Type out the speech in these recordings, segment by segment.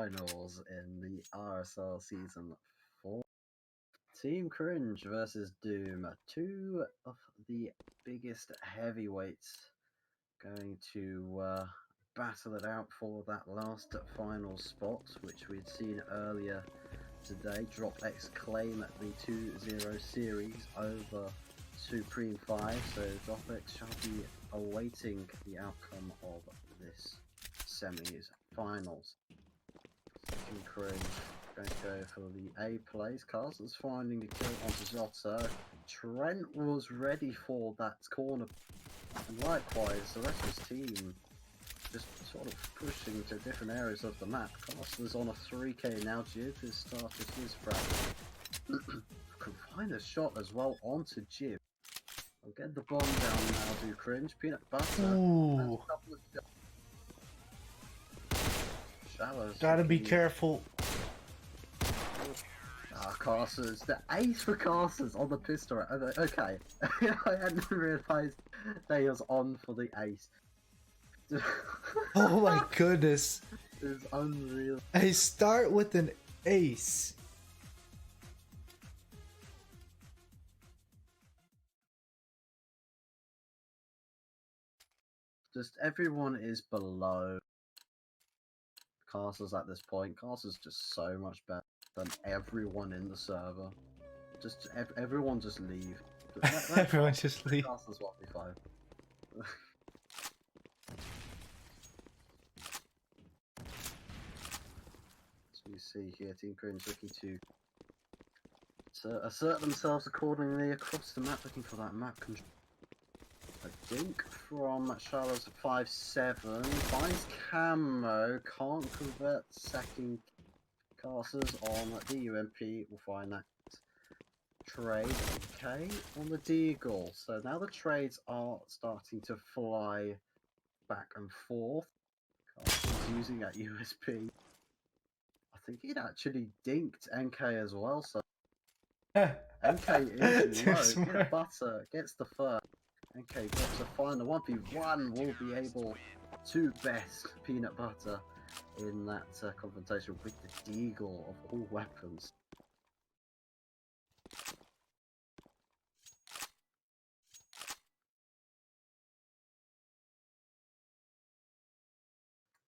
Finals in the RSL Season 4. Team Cringe versus Doom, two of the biggest heavyweights going to battle it out for that last final spot, which we'd seen earlier today. DropX claim the 2-0 series over Supreme 5, so DropX shall be awaiting the outcome of this semis finals. Team Cringe going to go for the A plays. Castle's finding the kill onto Jota. Trent was ready for that corner. And likewise, the rest of his team just sort of pushing to different areas of the map. Castle's on a 3k now. Jib has started his frag. Can find a shot as well onto Jib. I'll get the bomb down now, do Cringe. Peanut butter. Ooh. Gotta be careful. Casters, the ace for Casters on the pistol. Okay, I hadn't realised they was on for the ace. Oh my goodness. It's unreal. I start with an ace. Just everyone is below Castles at this point. Castles just so much better than everyone in the server. Just everyone just leave. Everyone just leave. Castles 1v5. As you see here, Team Cringe looking to assert themselves accordingly across the map, looking for that map control. A dink from Charlotte's 5-7, finds Camo, can't convert second. Casters on the UMP will find that trade, okay, on the Deagle. So now the trades are starting to fly back and forth. Casters using that USP. I think he'd actually dinked NK as well, so NK is low. Peanut butter gets the first. NK gets to find the 1v1, will be able to best Peanut butter in that confrontation with the Deagle of all weapons.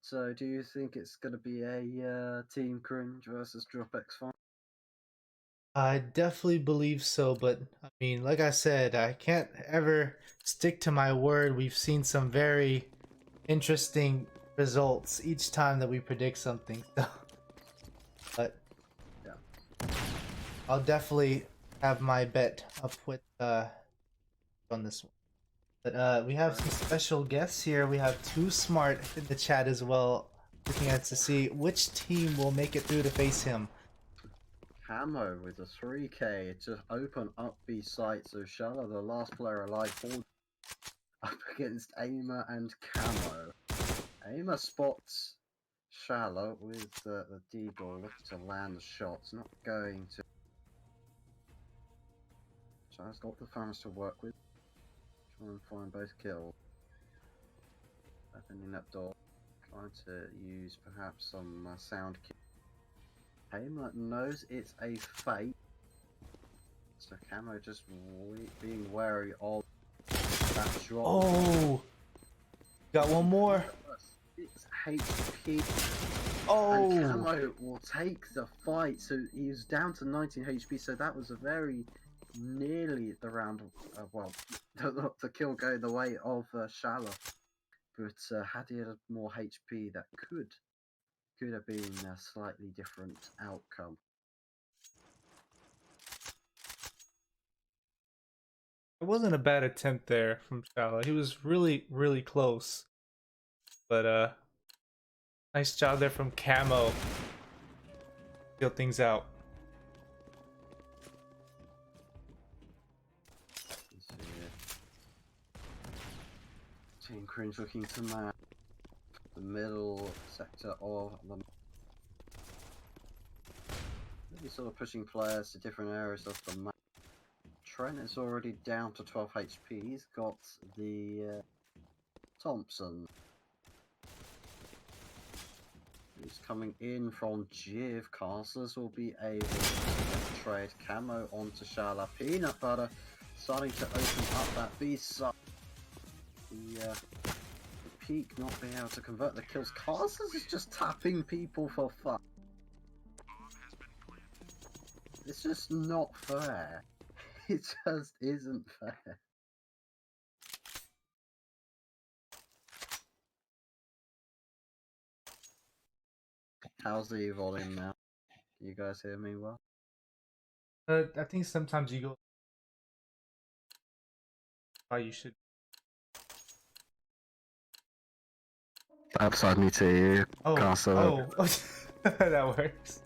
So, do you think it's going to be a Team Cringe versus DropX fight? I definitely believe so, but I mean, like I said, I can't ever stick to my word. We've seen some very interesting results each time that we predict something. So, but Yeah, I'll definitely have my bet up with on this one. But we have some special guests here. We have Too Smart in the chat as well, looking at to see which team will make it through to face him. Camo with a 3k to open up B site. So Shala, the last player alive, fought up against Aimer and Camo. Aimer spots Shala with the Deagle, looking to land the shots, not going to. Shala's got the fans to work with. Try and find both kills. Opening that door, trying to use perhaps some sound kill. Aimer knows it's a fake, so Camo just being wary of that drop. Oh, got one more. 6 HP. Oh, And Camo will take the fight. So he was down to 19 HP. So that was a very nearly the round. Well, the kill going the way of Shala, but had he had more HP, that could have been a slightly different outcome. it wasn't a bad attempt there from Shala. He was really, really close. But nice job there from Camo. Feel things out. Team Cringe looking to map the middle sector of the. Really sort of pushing players to different areas of the map. Trent is already down to 12 HP. He's got the Thompson. He's coming in from Jiv. Castles will be able to trade camo onto Shala. Peanut Butter starting to open up that B side. The Peak not being able to convert the kills. Castles is just tapping people for fun. It's just not fair. It just isn't fair. How's the volume now? Can you guys hear me well? I think sometimes you go. Oh, you should. Outside me to you. Oh, that works.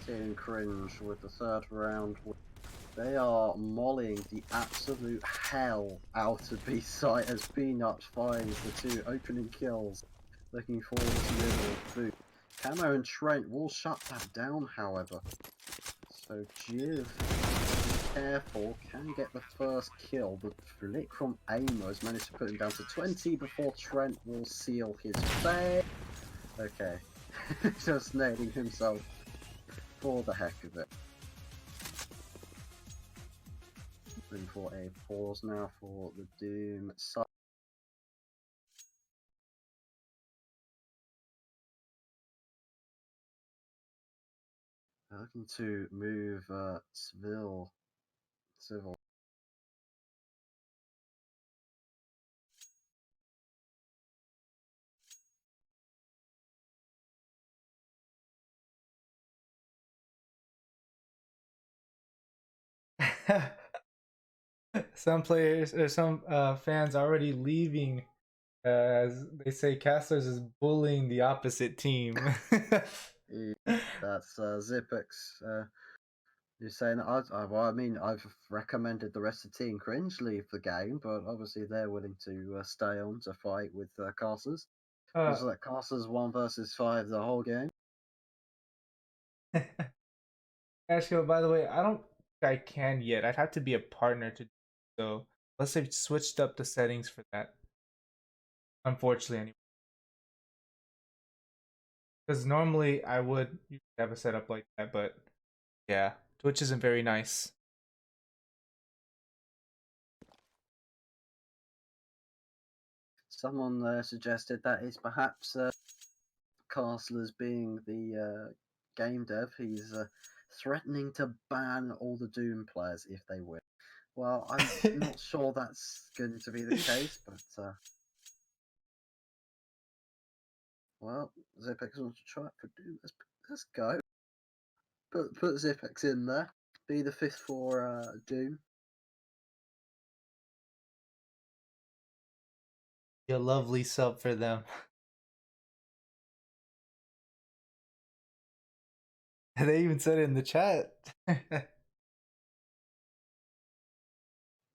Team Cringe with the third round. They are mollying the absolute hell out of B-site as Peanut finds the two opening kills. Looking forward to middle boot. Camo and Trent will shut that down, however. So Jiv, careful, can get the first kill. The flick from Amos managed to put him down to 20 before Trent will seal his fate. Okay, just nailing himself for the heck of it. Looking for a pause now for the Doom side. Looking to move Civil. Some players or some fans already leaving, as they say Castlers is bullying the opposite team. That's Zipex. You're saying I've recommended the rest of Team Cringe leave the game, but obviously they're willing to stay on to fight with Castles. Was that Castles 1 versus 5 the whole game? Actually, by the way, I don't think I can yet. I'd have to be a partner to do so. Unless they've switched up the settings for that. Unfortunately, anyway. Because normally I would have a setup like that, but yeah, Twitch isn't very nice. Someone suggested that is perhaps Castlers being the game dev. He's threatening to ban all the Doom players if they win. Well, I'm not sure that's going to be the case, but well, Zipex wants to try it for Doom. Let's go. Put Zipex in there. Be the fifth for Doom. A lovely sub for them. They even said it in the chat.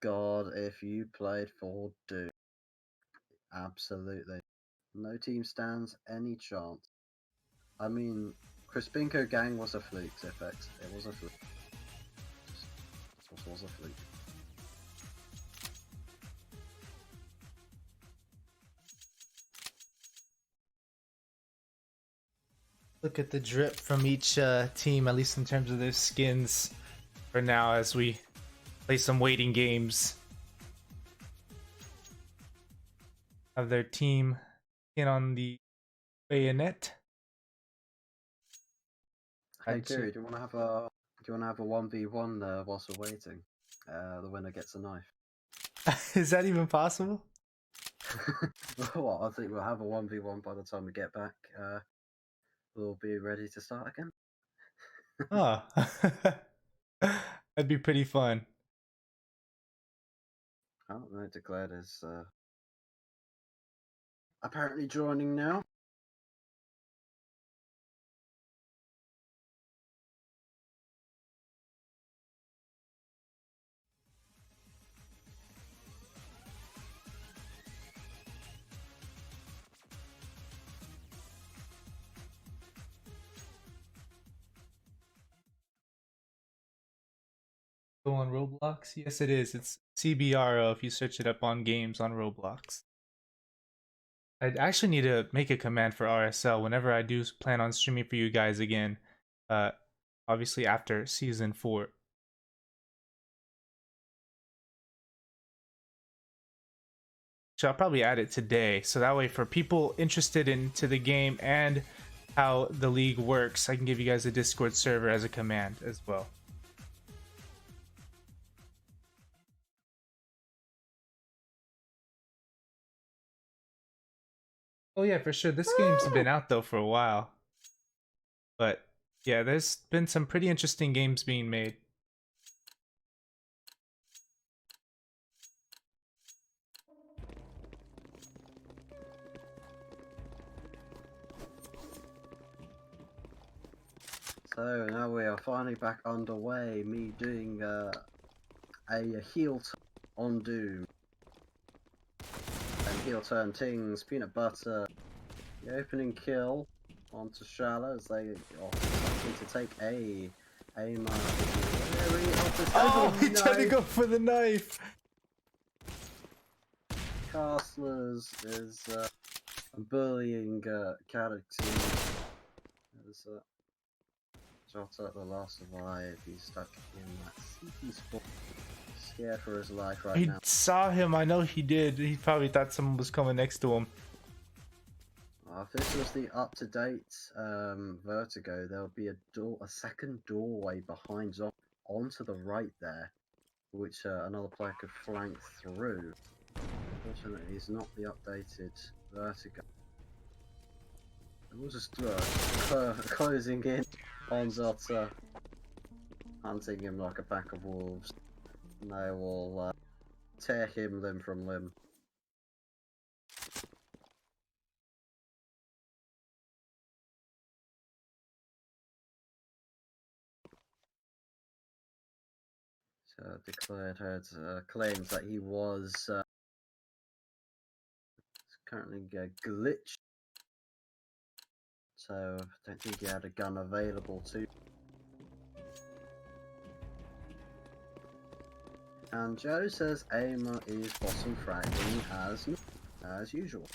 God, if you played for Doom, absolutely. No team stands any chance. I mean, Crispinko Gang was a fluke, Zipex. It was a fluke. It was a fluke. Look at the drip from each team, at least in terms of their skins for now as we play some waiting games. Have their team in on the bayonet. Hey Kiri, do you want to have a 1v1 whilst we're waiting? The winner gets a knife. Is that even possible? Well, I think we'll have a 1v1 by the time we get back. We'll be ready to start again. Oh. That'd be pretty fun. Oh, no, Declared is apparently joining now. Go on Roblox? Yes, it is. It's CBRO if you search it up on games on Roblox. I actually need to make a command for RSL whenever I do plan on streaming for you guys again. Uh, Obviously after season 4. So I'll probably add it today, so that way for people interested into the game and how the league works, I can give you guys a Discord server as a command as well. Oh yeah, for sure. This game's been out though for a while. But yeah, there's been some pretty interesting games being made. So now we are finally back underway. Me doing a heel turn on Doom. And heel turn Tings, Peanut Butter. The opening kill onto Shala as they are looking to take A. Aim Oh, he tried to go for the knife! Castlers is bullying characters. There's Jota, the last survive. He's stuck in that CP spot. Scared for his life right He now. saw him, I know he did. He probably thought someone was coming next to him. If this was the up-to-date Vertigo, there would be a second doorway behind Zop onto the right there, which another player could flank through. Unfortunately, it's not the updated Vertigo. We'll just closing in on Zotta, hunting him like a pack of wolves. And they will tear him limb from limb. Declared had claims that he was currently glitched, so I don't think he had a gun available to. And Joe says Aimer is bottom fragging as usual.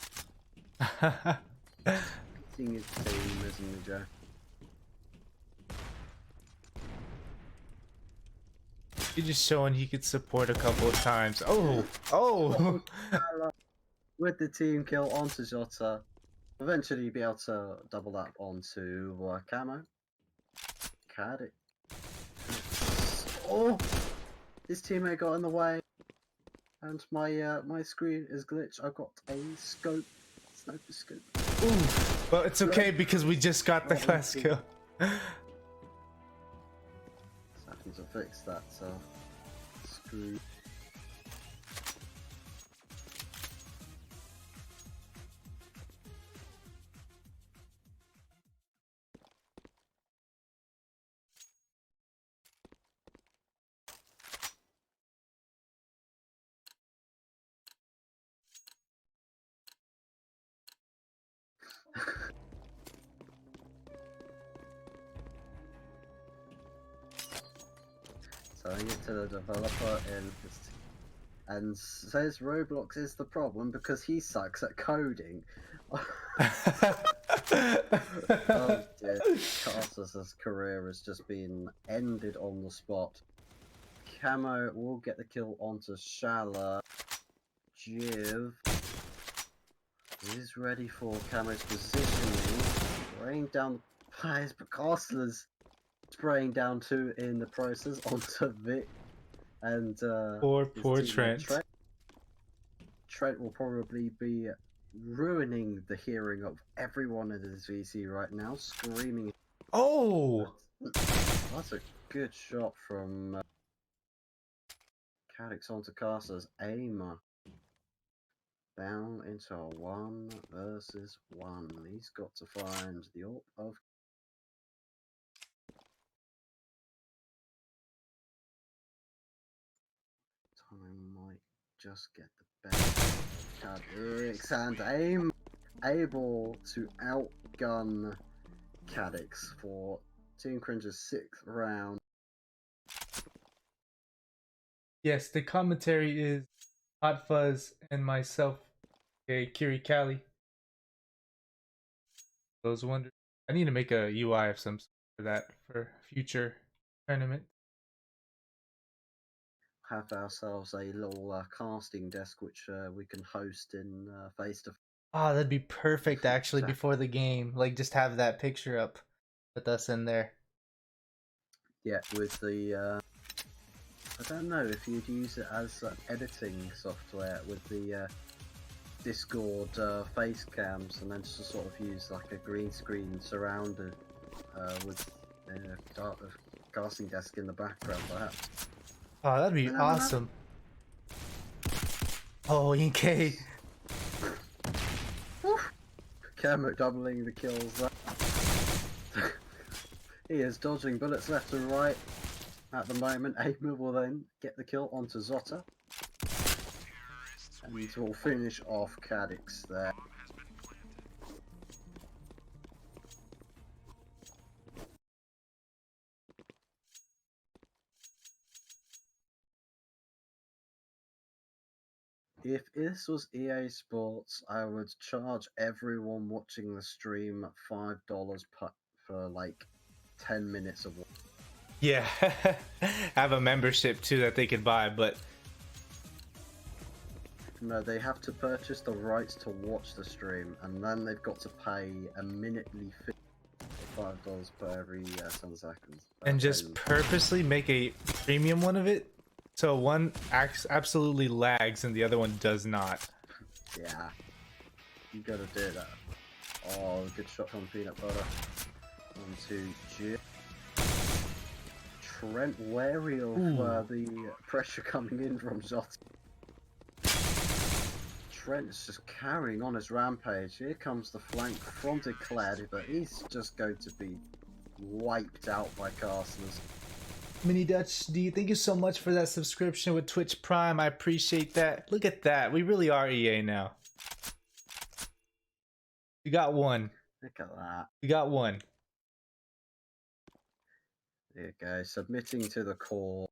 Seeing his team, isn't he, Joe? He's just showing he could support a couple of times. Oh! With the team kill onto Jota, eventually be able to double up onto Camo. Cad. Oh! His teammate got in the way, and my screen is glitched. I've got a scope, sniper scope. Ooh! Well, it's okay because we just got the last kill. Just having to fix that screen. Selling it to the developer and says Roblox is the problem because he sucks at coding. Oh dear, Carter's career has just been ended on the spot. Camo will get the kill onto Shala. Jiv is ready for Camo's positioning, spraying down the players, but Castler's spraying down two in the process onto Vic and Poor Trent. Trent will probably be ruining the hearing of everyone in his VC right now, screaming. Oh! That's a good shot from Cadix onto Castler's aimer. Down into a 1 versus 1. He's got to find the AWP of. Time might just get the best. Cadix and able to outgun Cadix for Team Cringe's 6th round. Yes, the commentary is Hot Fuzz and myself, okay, Kiri Kali. Those wonders. I need to make a UI of some sort for that for future tournament. Have ourselves a little casting desk which we can host in face to. Oh, that'd be perfect actually Exactly. before the game. Like just have that picture up with us in there. Yeah, with the I don't know if you'd use it as editing software with the Discord face cams, and then just sort of use like a green screen surrounded with a casting desk in the background, perhaps. Oh, that'd be You never know. awesome. Oh, EK. Kermit doubling the kills there. He is dodging bullets left and right at the moment. Aimer will then get the kill onto Zotta. And we'll finish off Cadix there. If this was EA Sports, I would charge everyone watching the stream $5 for like 10 minutes of. Yeah. Have a membership too that they could buy, but No, they have to purchase the rights to watch the stream, and then they've got to pay a minutely fee for $5 per every 10 seconds. and just purposely make a premium one of it, so one absolutely lags and the other one does not. Yeah, you gotta do that. Oh, good shot from peanut butter. Onto G. Trent wary of the pressure coming in from Zot. Trent's just carrying on his rampage. Here comes the flank from Declared, but he's just going to be wiped out by Castles. Mini Dutch, do you thank you so much for that subscription with Twitch Prime? I appreciate that. Look at that. We really are EA now. We got one. Look at that. We got one. There you go. Submitting to the call.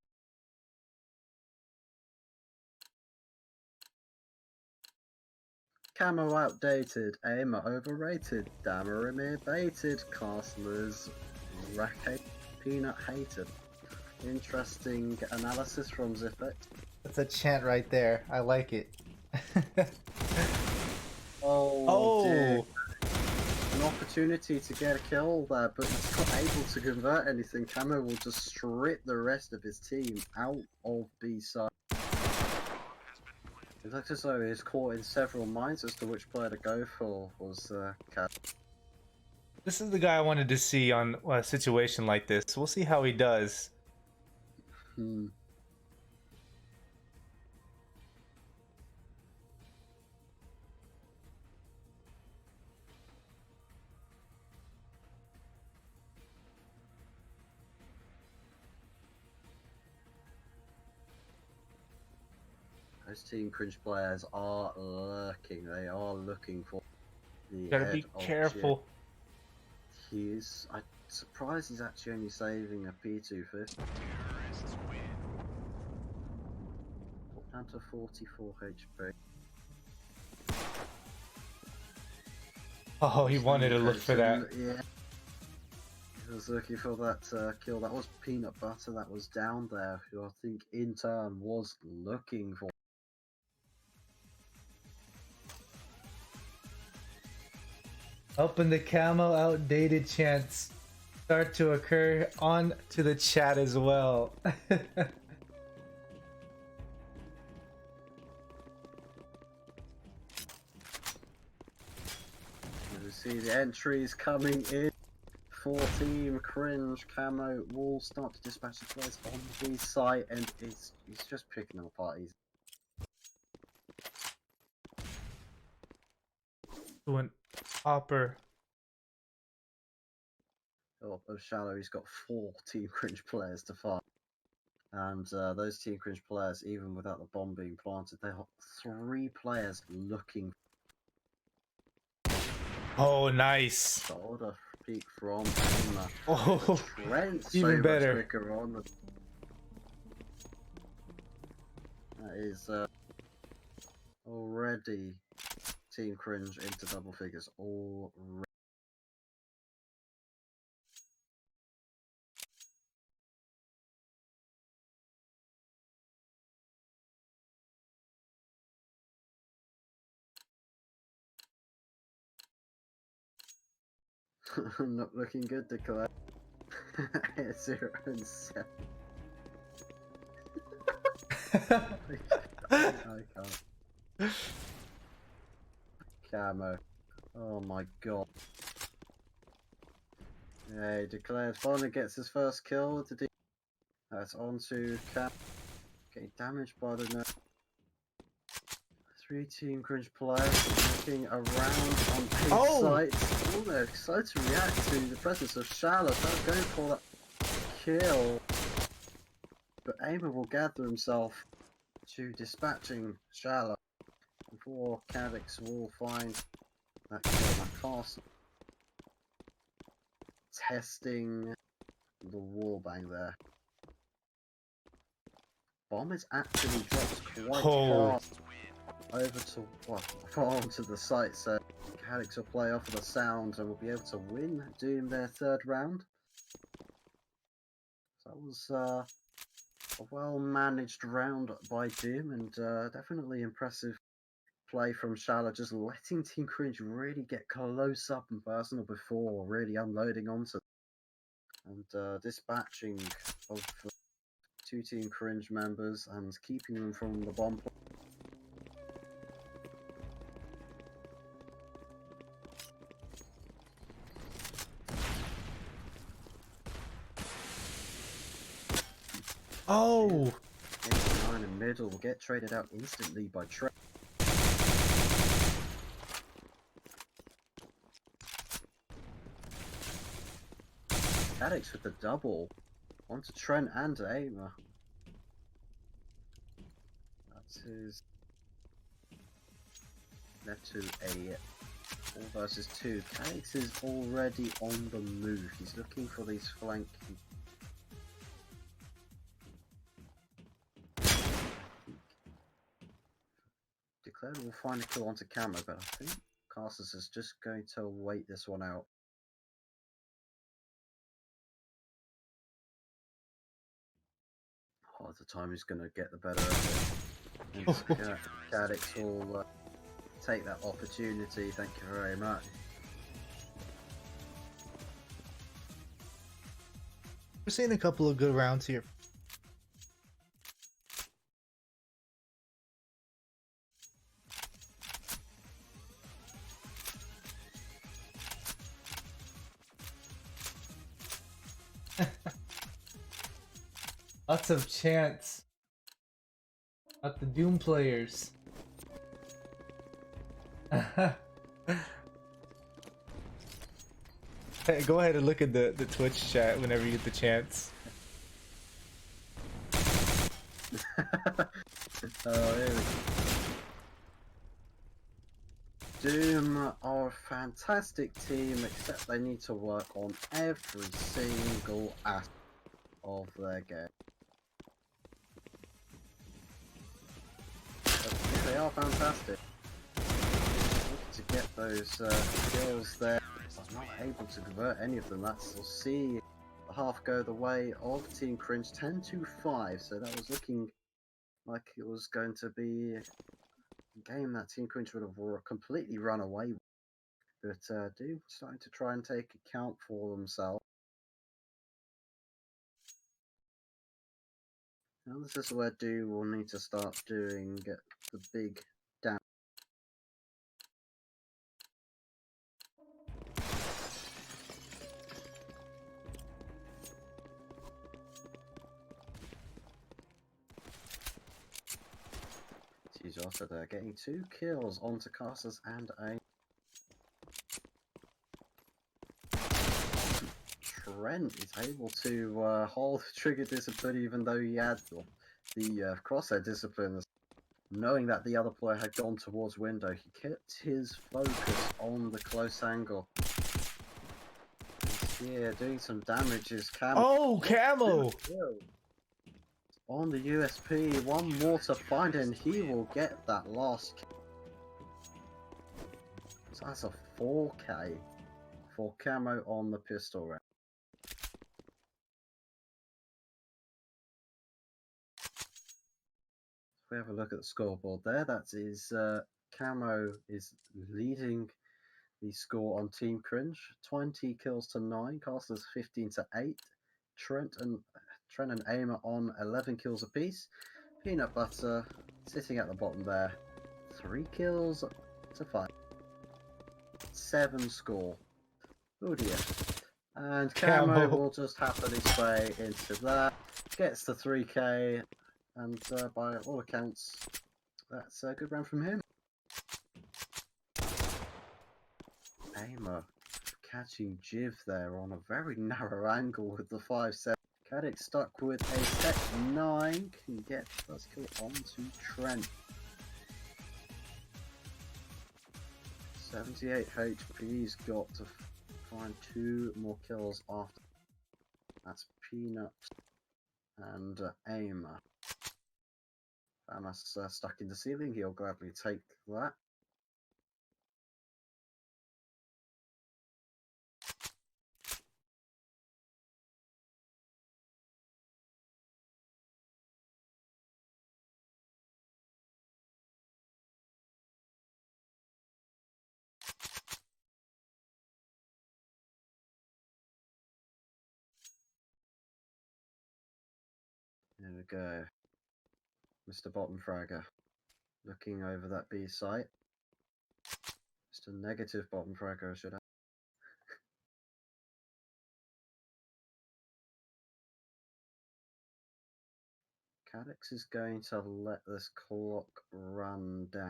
Camo outdated, Aimer overrated, Damarimir baited, Castlers racket, Peanut hated. Interesting analysis from Zippet. That's a chant right there. I like it. Oh, dear. An opportunity to get a kill there, but he's not able to convert anything. Camo will just strip the rest of his team out of B-side. It looks as though he's caught in several minds as to which player to go for was Cat. This is the guy I wanted to see on a situation like this. We'll see how he does. Those Team Cringe players are lurking. They are looking for the Gotta be careful. I'm surprised he's actually only saving a P250. Down to 44 HP. Oh, he wanted to look for that. Yeah. He was looking for that kill. That was Peanut Butter that was down there, who I think in turn was looking for. Open the camo outdated chants start to occur on to the chat as well. You see the entries coming in for Team Cringe. Camo will start to dispatch the players on the site, and he's just picking them apart. To an hopper. Oh, shallow. He's got 4 Team Cringe players to fight. And those Team Cringe players, even without the bomb being planted, they have 3 players looking. Oh, nice. Shoulder peek from Aimer. Oh, Trent, even so better. much quicker on. That is already Team Cringe into double figures already. Not looking good, Declare. 0 and 7. I can't. Camo. Oh my god. Yeah, Declared finally gets his first kill. That's on to Cam. Getting damaged by the net. 3 Team Cringe players looking around on A sites. Oh, they're excited to react to the presence of Shallow. They're going for that kill. But Aimer will gather himself to dispatching Shallow before Cadix will find that kill on Castle. Testing the wallbang there. Bomb is actually dropped quite fast over to far onto the site, so Cadix will play off of the sound and will be able to win Doom their third round. So that was a well managed round by Doom, and definitely impressive play from Shala, just letting Team Cringe really get close up and personal before really unloading onto them. And dispatching of 2 Team Cringe members and keeping them from the bomb. Oh! 89 in middle will get traded out instantly by Trent. Cadix with the double onto Trent and Aimer. That's his left to a 4 versus 2. Cadix is already on the move. He's looking for these flank. Declared will find a kill onto Camo, but I think Castles is just going to wait this one out. Oh, the time is going to get the better of it. And Cadix will take that opportunity. Thank you very much. We're seeing a couple of good rounds here. Lots of chants about the Doom players. Hey, go ahead and look at the Twitch chat whenever you get the chance. Oh, here we go. Doom are a fantastic team, except they need to work on every single aspect of their game. But they are fantastic. To get those kills there, I'm not able to convert any of them. We'll see the half go the way of Team Cringe, 10-5. So that was looking like it was going to be a game that Team Cringe would have completely run away with. But Doom starting to try and take account for themselves. Now this is where Doom will need to start doing the big damage. He's also there, getting 2 kills onto Castles and a Trent is able to hold trigger discipline even though he had the crosshair discipline. Knowing that the other player had gone towards window, he kept his focus on the close angle. Yeah, doing some damage is Camo. Oh, Camo! On the USP, one more to find and he will get that last kill. So that's a 4K for Camo on the pistol round. If we have a look at the scoreboard there, that is Camo is leading The score on Team Cringe: 20 kills to 9, Castles 15 to 8, Trent and Aimer on 11 kills apiece. Peanut Butter sitting at the bottom there, 3 kills to 5. 7 score. Oh dear. And Camo will just happily spray into that. Gets the 3k, and by all accounts, that's a good round from him. Aimer catching Jiv there on a very narrow angle with the 5-7. Caddick stuck with a set 9. Can get first kill onto Trent. 78 HP's got to find 2 more kills after. That's Peanut and Aimer. Famas stuck in the ceiling. He'll gladly take that. There we go. Mr. Bottom Fragger looking over that B site. Mr. Negative Bottom Fragger, should I? Cadix is going to let this clock run down.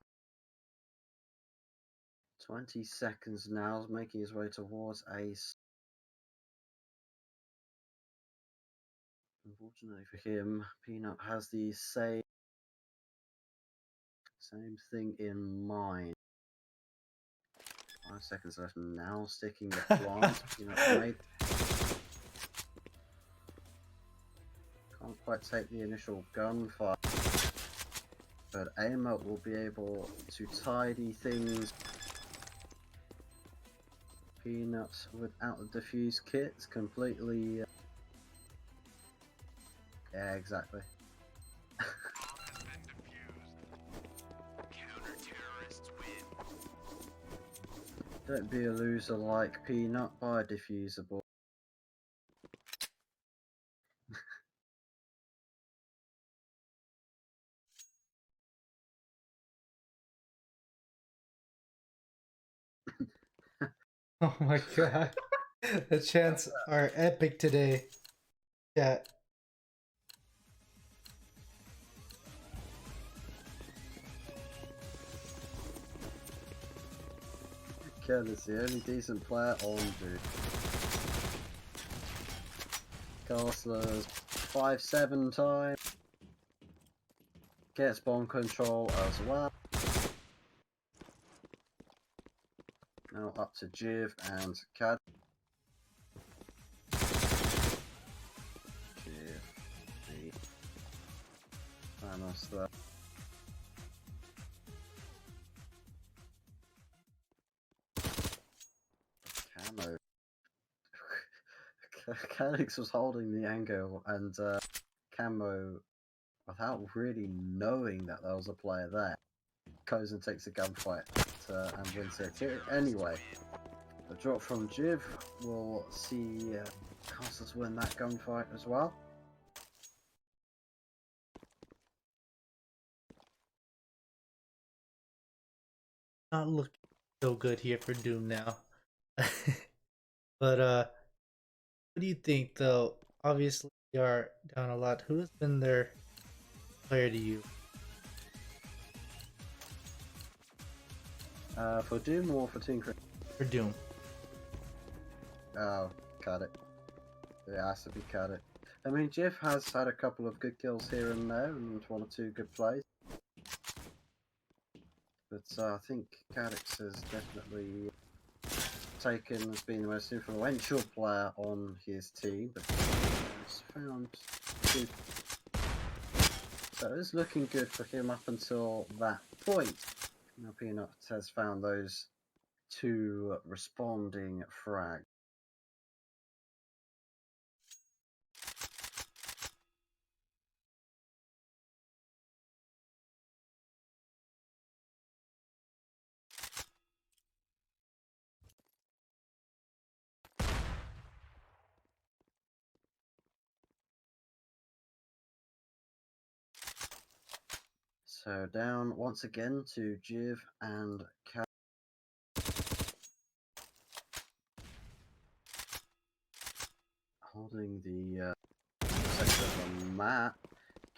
20 seconds now, making his way towards ace. Unfortunately for him, Peanut has the same thing in mind. 5 seconds left now, sticking the plant. Peanut made. Can't quite take the initial gunfire, but Aimer will be able to tidy things. Peanut without the defuse kits completely. Yeah, exactly. Don't be a loser like Peanut, buy a diffuser board. Oh my god. The chants are epic today. Yeah. Ken is the only decent player on, dude. Castler's 5-7 time. Gets bomb control as well. Now up to Jiv and Cad. Jiv, the Thanos there. Camo. Calix was holding the angle, and Camo, without really knowing that there was a player there, goes and takes a gunfight and wins it. Anyway, the drop from Jiv will see Castles win that gunfight as well. Not looking so good here for Doom now. But what do you think though? Obviously they are down a lot. Who has been their player to you? For Doom or for Team Cringe? For Doom. Oh, cut it. It has to be cut it. I mean, Jiv has had a couple of good kills here and there, and 1 or 2 good plays. But I think Cadix has definitely taken as being the most influential player on his team, but he's found good. So it's looking good for him up until that point. Now Peanut has found those 2 responding frags. So down once again to Jiv and Cat. Holding the sector of the map.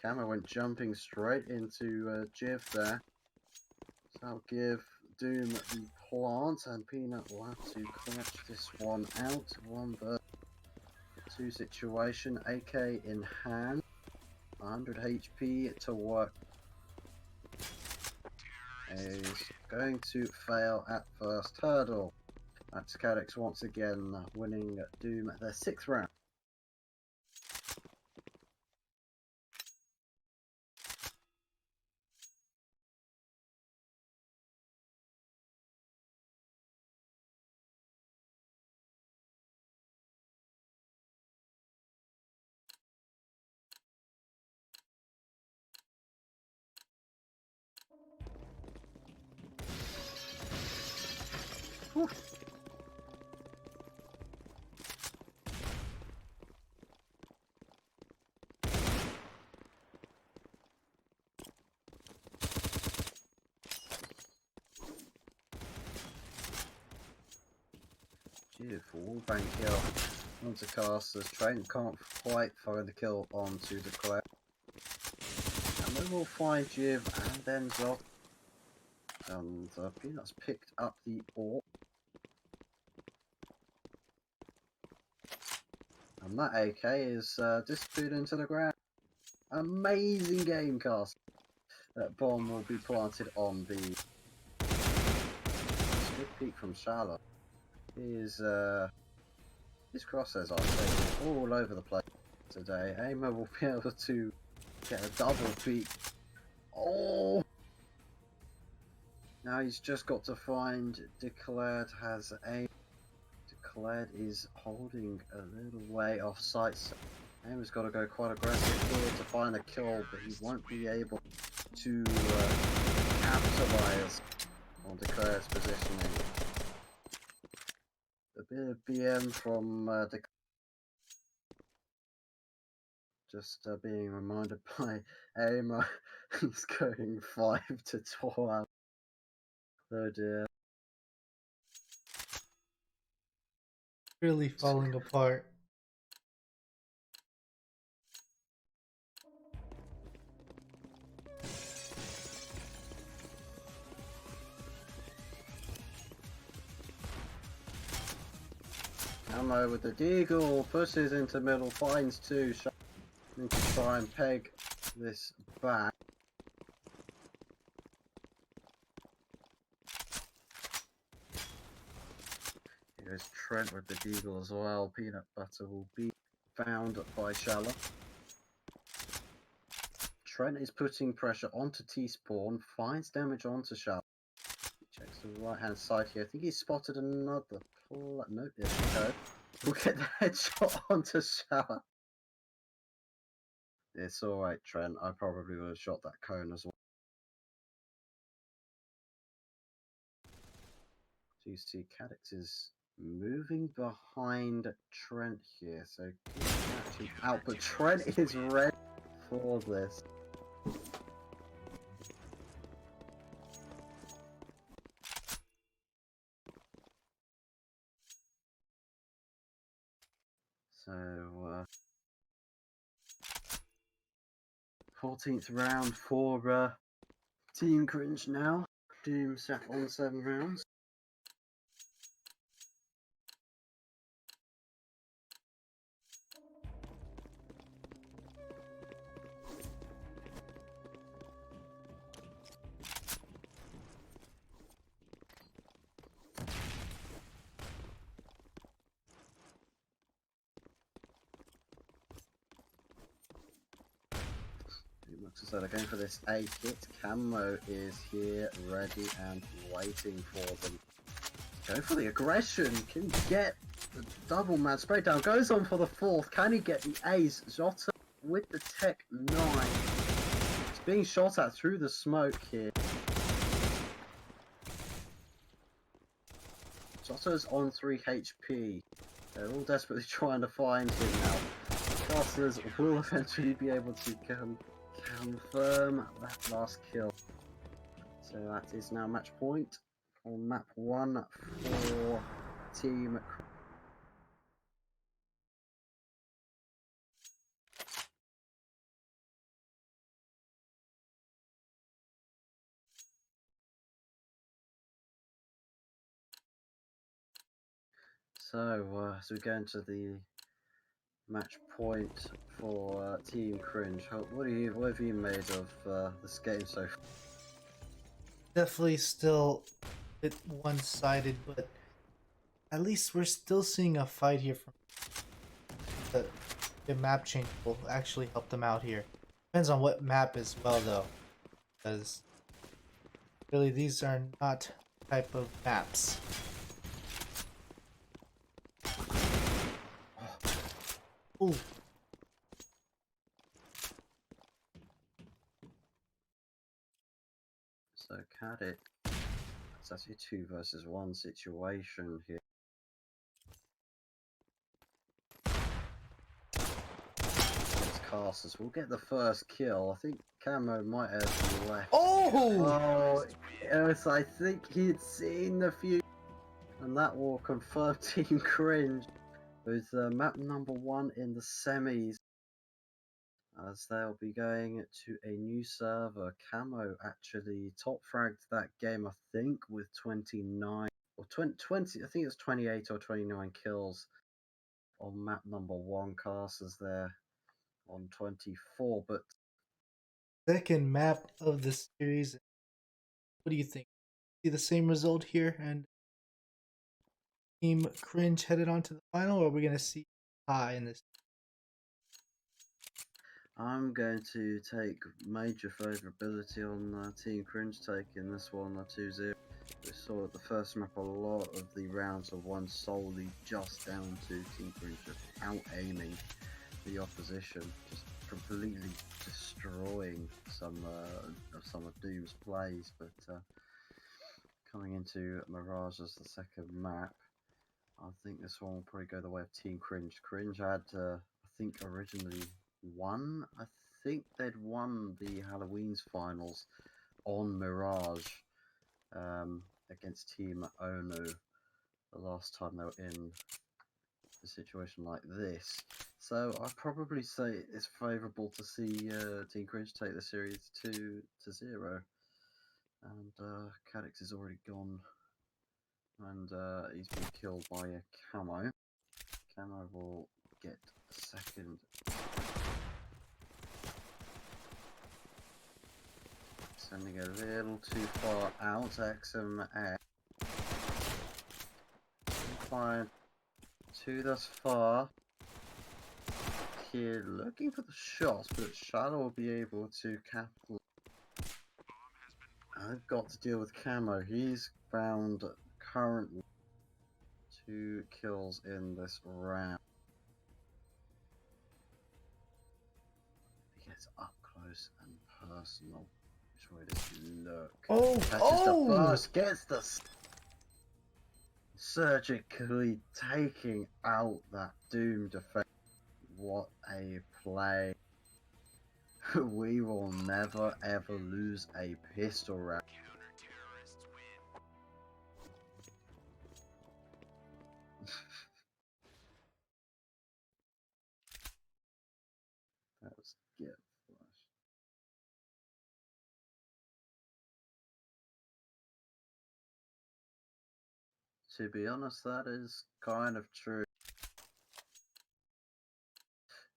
Camera went jumping straight into Jiv there. So that'll give Doom the plant, and Peanut will have to clutch this one out. 1v2 situation, AK in hand. 100 HP to work. Is going to fail at first hurdle. That's Cadex once again winning Doom their 6th round. Whew. Beautiful bank kill onto casters. Trent can't quite find the kill onto the Claire. And then we'll find Jiv and then Zot. And Peanut's picked up the AWP. And that AK is disappeared into the ground. Amazing game cast. That bomb will be planted on the... Good peek from Shala. His crosshairs are taken all over the place today. Aimer will be able to get a double peek. Oh! Now he's just got to find Declared has aim. Declared is holding a little way off sight. So Aimer's got to go quite aggressive here to find a kill, but he won't be able to capitalize on Declared's positioning. A bit of BM from just being reminded by Aimer. He's going 5 to 12. Oh dear. Really falling apart. Ammo with the Deagle, pushes into middle, finds 2, need to try and peg this back. Here's Trent with the Deagle as well. Peanut butter will be found by Shala. Trent is putting pressure onto T-Spawn, finds damage onto Shala. Checks the right hand side here. I think he's spotted another no, there we go. We'll get the headshot onto Shala. It's alright, Trent. I probably would have shot that cone as well. So you see Cadex is moving behind Trent here, so actually out, but Trent is ready for this. So 14th round for Team Cringe now. Doom sat on 7 rounds. Looks as though they're going for this A hit. Camo is here, ready and waiting for them. Going for the aggression. Can he get the double man spray down? Goes on for the 4th. Can he get the ace? Jota with the Tech 9. It's being shot at through the smoke here. Jota's on 3 HP. They're all desperately trying to find him now. Casters will eventually be able to come confirm that last kill. So that is now match point on map 1 for Team Cringe. So as we go into the match point for Team Cringe, what have you made of this game so far? Definitely still a bit one-sided, but at least we're still seeing a fight here from the map change will actually help them out here. Depends on what map as well though, because really these are not type of maps. Ooh. So Caddick, it's actually a 2 versus 1 situation here. Casters will get the first kill. I think Camo might have left. Oh! I think he'd seen the few, and that will confirm Team Cringe with map number 1 in the semis, as they'll be going to a new server. Camo actually top fragged that game, I think, with 29 or 20. I think it's 28 or 29 kills on map number 1. Casters there on 24, but Second map of the series. What do you think? See the same result here, and Team Cringe headed on to the final, or are we gonna see high in this? I'm going to take major favourability on Team Cringe taking this one 2-0. We saw at the first map a lot of the rounds are won solely just down to Team Cringe just out-aiming the opposition, just completely destroying some of Doom's plays. But coming into Mirage as the second map, I think this one will probably go the way of Team Cringe. Cringe had, I think, originally won. I think they'd won the Halloween's finals on Mirage against Team Ono the last time they were in a situation like this. So I'd probably say it's favourable to see Team Cringe take the series 2-0. And Cadix is already gone, and he's been killed by a Camo. Camo will get a second. Sending a little too far out, XMX. Fired 2 thus far. Here looking for the shots, but Shadow will be able to capitalize. I've got to deal with Camo. He's found currently 2 kills in this round. He gets up close and personal. Which way does he look? Oh! Catches the first, gets the surgically taking out that Doom defense. What a play. We will never ever lose a pistol round. That was get flush. To be honest, that is kind of true.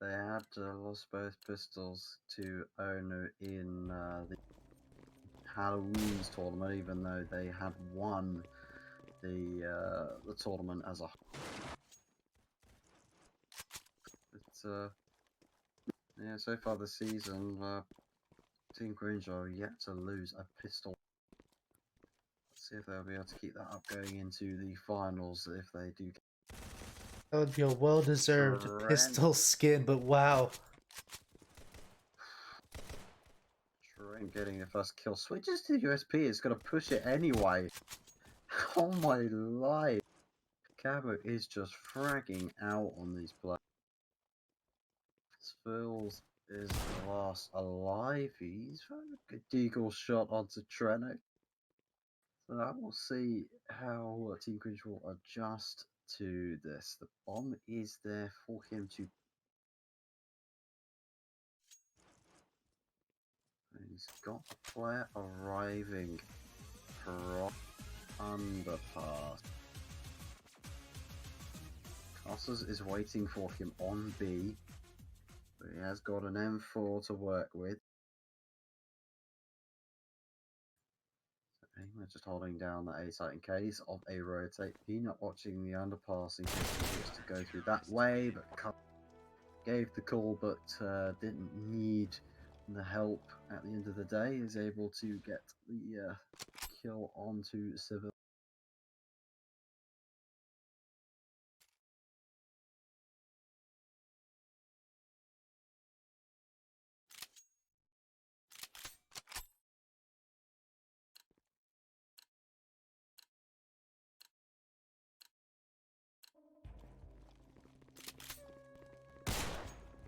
They had lost both pistols to Ono in the Halloween's tournament, even though they had won the tournament as a whole. But yeah, so far this season, Team Cringe are yet to lose a pistol. Let's see if they'll be able to keep that up going into the finals if they do. That would be a well-deserved pistol skin, but wow. Trent getting the first kill. Switches to USP, is going to push it anyway. Oh my life. Cabo is just fragging out on these players. This feels is the last alive. He's found a good deagle shot onto Treno. So I will see how Team Cringe will adjust to this. The bomb is there for him to. He's got a player arriving from underpass. Castles is waiting for him on B, but he has got an M4 to work with. We're just holding down the A site in case of a rotate. He not watching the underpass in case he wants to go through that way, but gave the call but didn't need the help at the end of the day. Is able to get the kill onto Civil.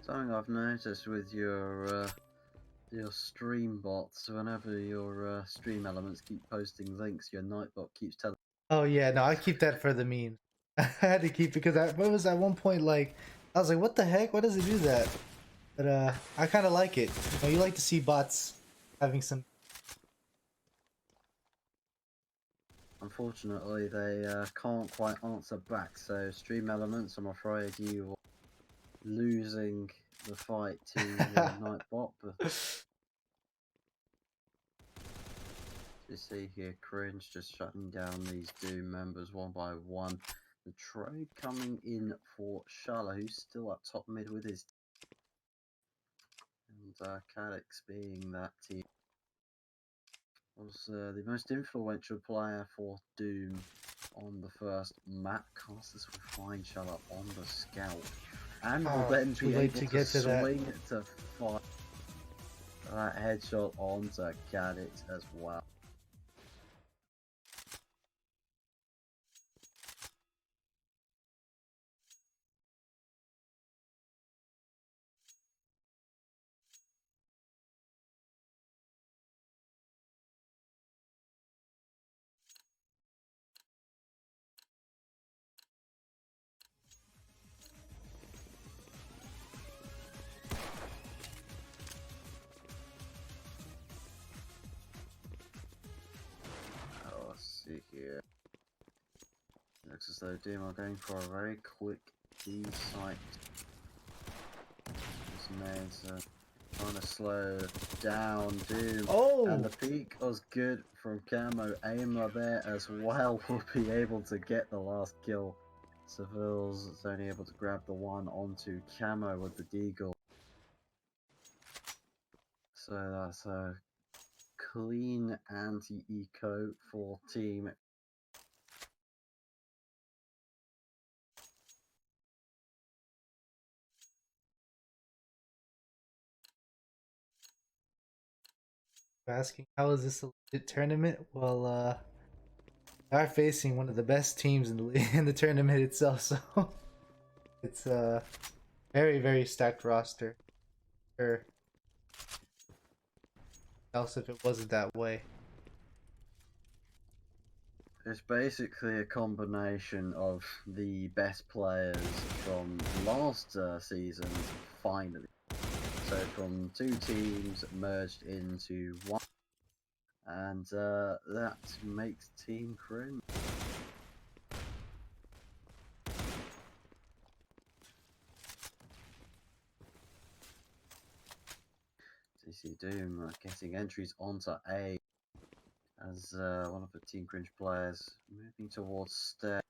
Something I've noticed with your stream bots, whenever your stream elements keep posting links, your Nightbot keeps telling. Oh yeah, no, I keep that for the meme. I had to keep because I was at one point like I was like, what the heck? Why does it do that? But I kind of like it. You know, you like to see bots having some. Unfortunately, they can't quite answer back. So stream elements, I'm afraid you are losing the fight to Nightbot. But you see here, Cringe just shutting down these Doom members one by one. The trade coming in for Shala, who's still up top mid with his. And Cadix being that team was the most influential player for Doom on the first map. Casters will find Shala on the scout and will then Too be late able to to get to that. swing to find that headshot onto Cadix as well. Let's see here. Looks as though Doom are going for a very quick B site. This man's trying to slow down Doom. Oh, And the peak was good from Camo. Aimer there as well will be able to get the last kill. Seville's is only able to grab the one onto Camo with the Deagle. So that's a clean anti-eco for team. asking how is this a legit tournament? Well, they are facing one of the best teams in the in the tournament itself, so it's a very stacked roster. Sure. Else if it wasn't that way. It's basically a combination of the best players from last season, finally. So from two teams merged into one, and that makes Team Cringe. CC Doom getting entries onto A as one of the Team Cringe players moving towards stair.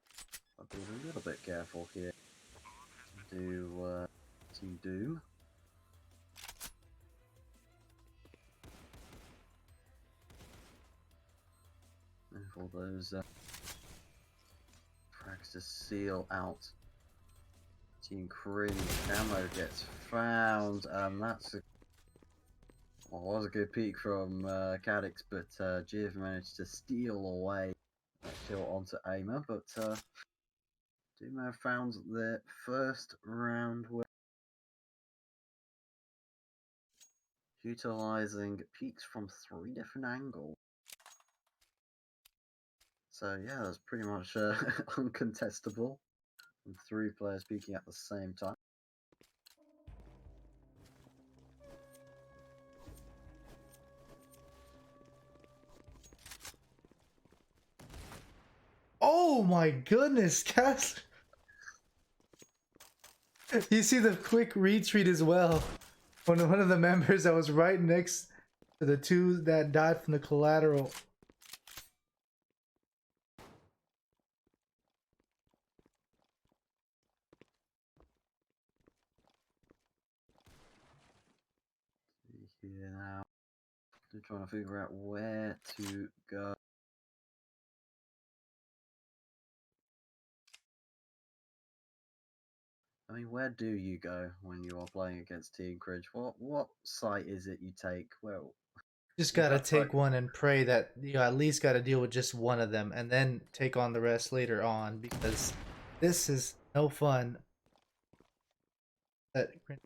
I'll be a little bit careful here. Do Team Doom. And for those frags to seal out Team Cringe, Camo gets found, and that's a was a good peek from Cadix, but Jiv managed to steal away that kill onto Aimer, but Doom have found their first round win. utilizing peaks from 3 different angles. So yeah, that's pretty much uncontestable. And 3 players peeking at the same time. Oh my goodness, Cass! You see the quick retreat as well. One of the members that was right next to the 2 that died from the collateral. Here now, they're trying to figure out where to go. I mean, where do you go when you are playing against Team Cringe? What site is it you take? Well, Just you gotta have take one and pray that you at least gotta deal with just one of them and then take on the rest later on, because this is no fun. I think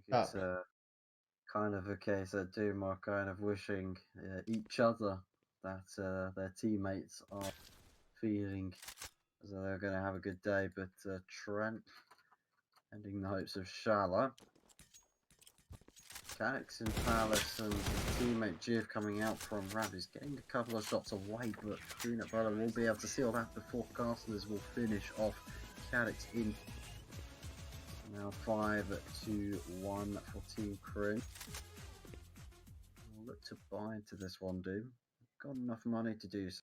it's kind of a case that Doom are kind of wishing each other that their teammates are feeling as though they're going to have a good day, but Trent ending the hopes of Shala. Calix in Palace and his teammate Jiv coming out from Rab is getting a couple of shots away, but Peanut Butter will be able to seal that before Castles will finish off Calix in. Now 5-1 for Team Cringe. We'll look to buy into this one, Doom. Got enough money to do so.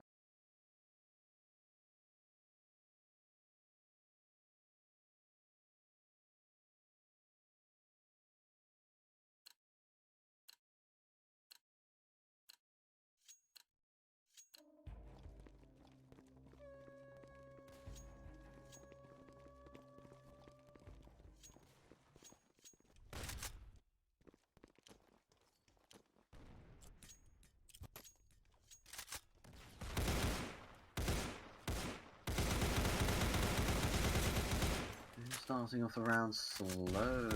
Starting off the round slow.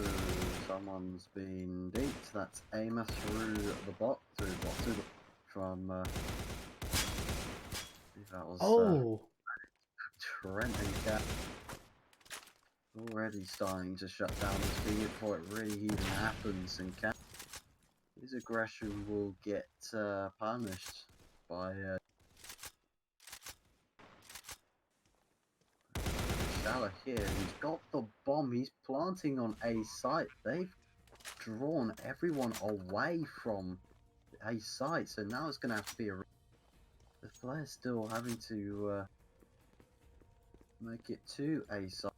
Someone's been beat. That's Aimer through the bot, from that was Trent and Cat. Already starting to shut down this thing before it really even happens, and Cat, his aggression will get punished by Shala here. He's got the bomb. He's planting on A site. They've drawn everyone away from A site, so now it's going to have to be a. The player's still having to make it to A site.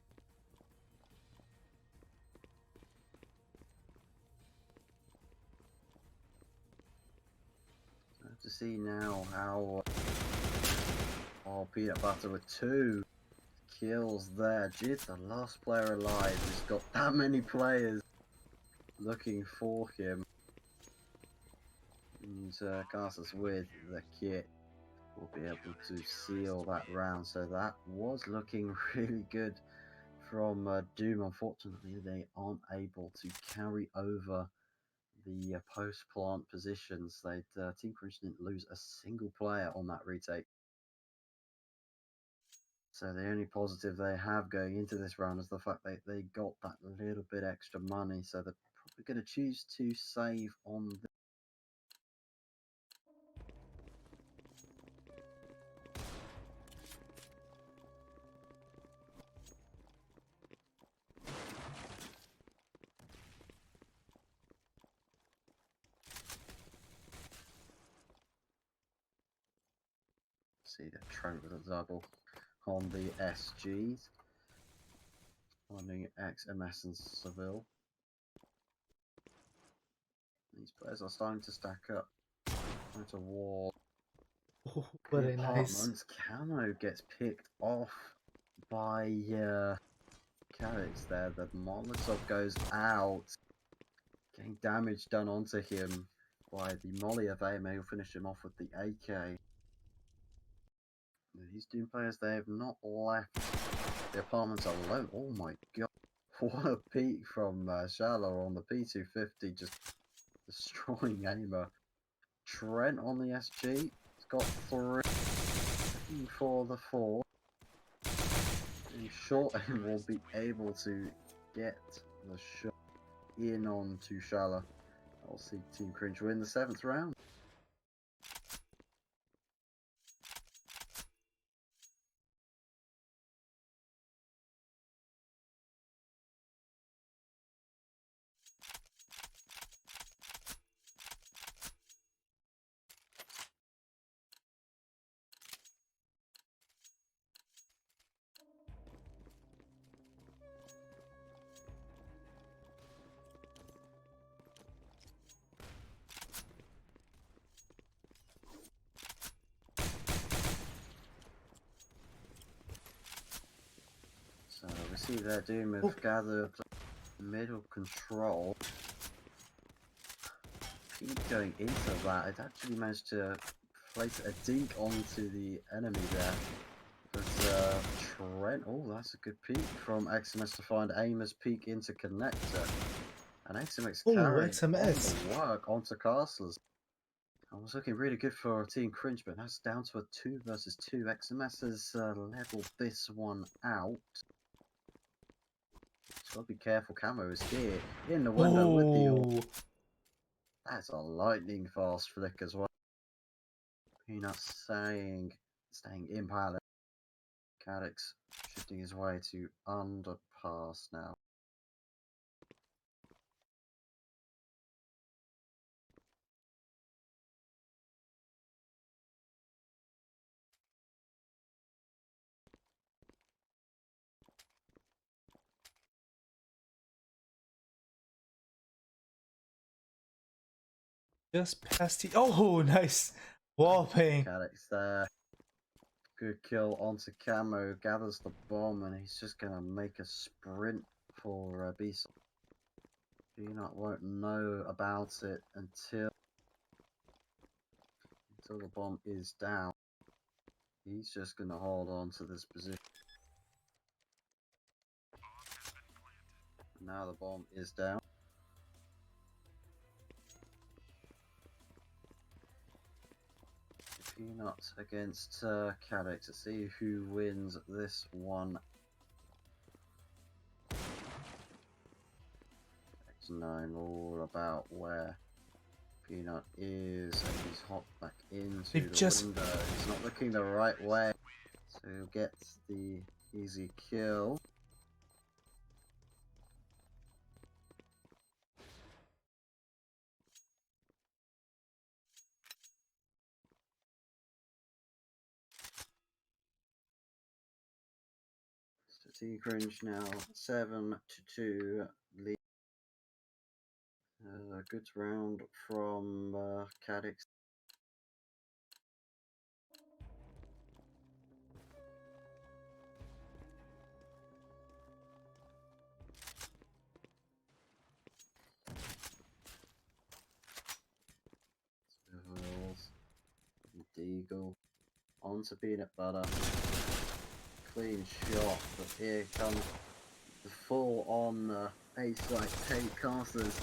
I have to see now how. Oh, Peanut Butter with 2 kills there. Jid, the last player alive, has got that many players looking for him. And Castles with the kit will be able to seal that round. So that was looking really good from Doom. Unfortunately, they aren't able to carry over the post-plant positions. Team Cringe didn't lose a single player on that retake. So the only positive they have going into this round is the fact that they got that little bit extra money. So they're probably going to choose to save on the. See the Trent with a double on the SGs. Finding XMS and Seville. These players are starting to stack up. Going to wall. Oh, what a nice. Camo gets picked off by Calix there. The Molotov goes out. Getting damage done onto him by the Molly of Aim. He'll finish him off with the AK. These Doom players, they have not left the apartments alone. Oh my god. What a peek from Shallow on the P250, just destroying Aimer. Trent on the SG. He's got 3 for the 4. And Short Aim will be able to get the shot in onto Shallow. I'll see Team Cringe win the 7th round. So we see that Doom have gathered middle control. Keep going into that. It actually managed to place a dink onto the enemy there. But Trent, oh, that's a good peek from XMS to find Aimer's peek into connector. And XMS carried XMS. on the work onto Castles. I was looking really good for Team Cringe, but that's down to a 2 versus 2. XMS has leveled this one out. So be careful, Camo is here in the window with the ult. That's a lightning fast flick as well. Peanut staying in pilot. Cadix shifting his way to underpass now. Just past the. Oh, nice wall ping. Cadix there. Good kill onto Camo. Gathers the bomb and he's just gonna make a sprint for B-side. Peanut won't know about it until the bomb is down. He's just gonna hold on to this position. Now the bomb is down. Peanut against Cadix to see who wins this one. X9 all about where Peanut is, and he's hopped back into the window. He's not looking the right way, so he'll get the easy kill. Team Cringe now 7-2 lead. Good round from Cadix. Deagle onto peanut butter. Clean shot, but here comes the full on A-side take casters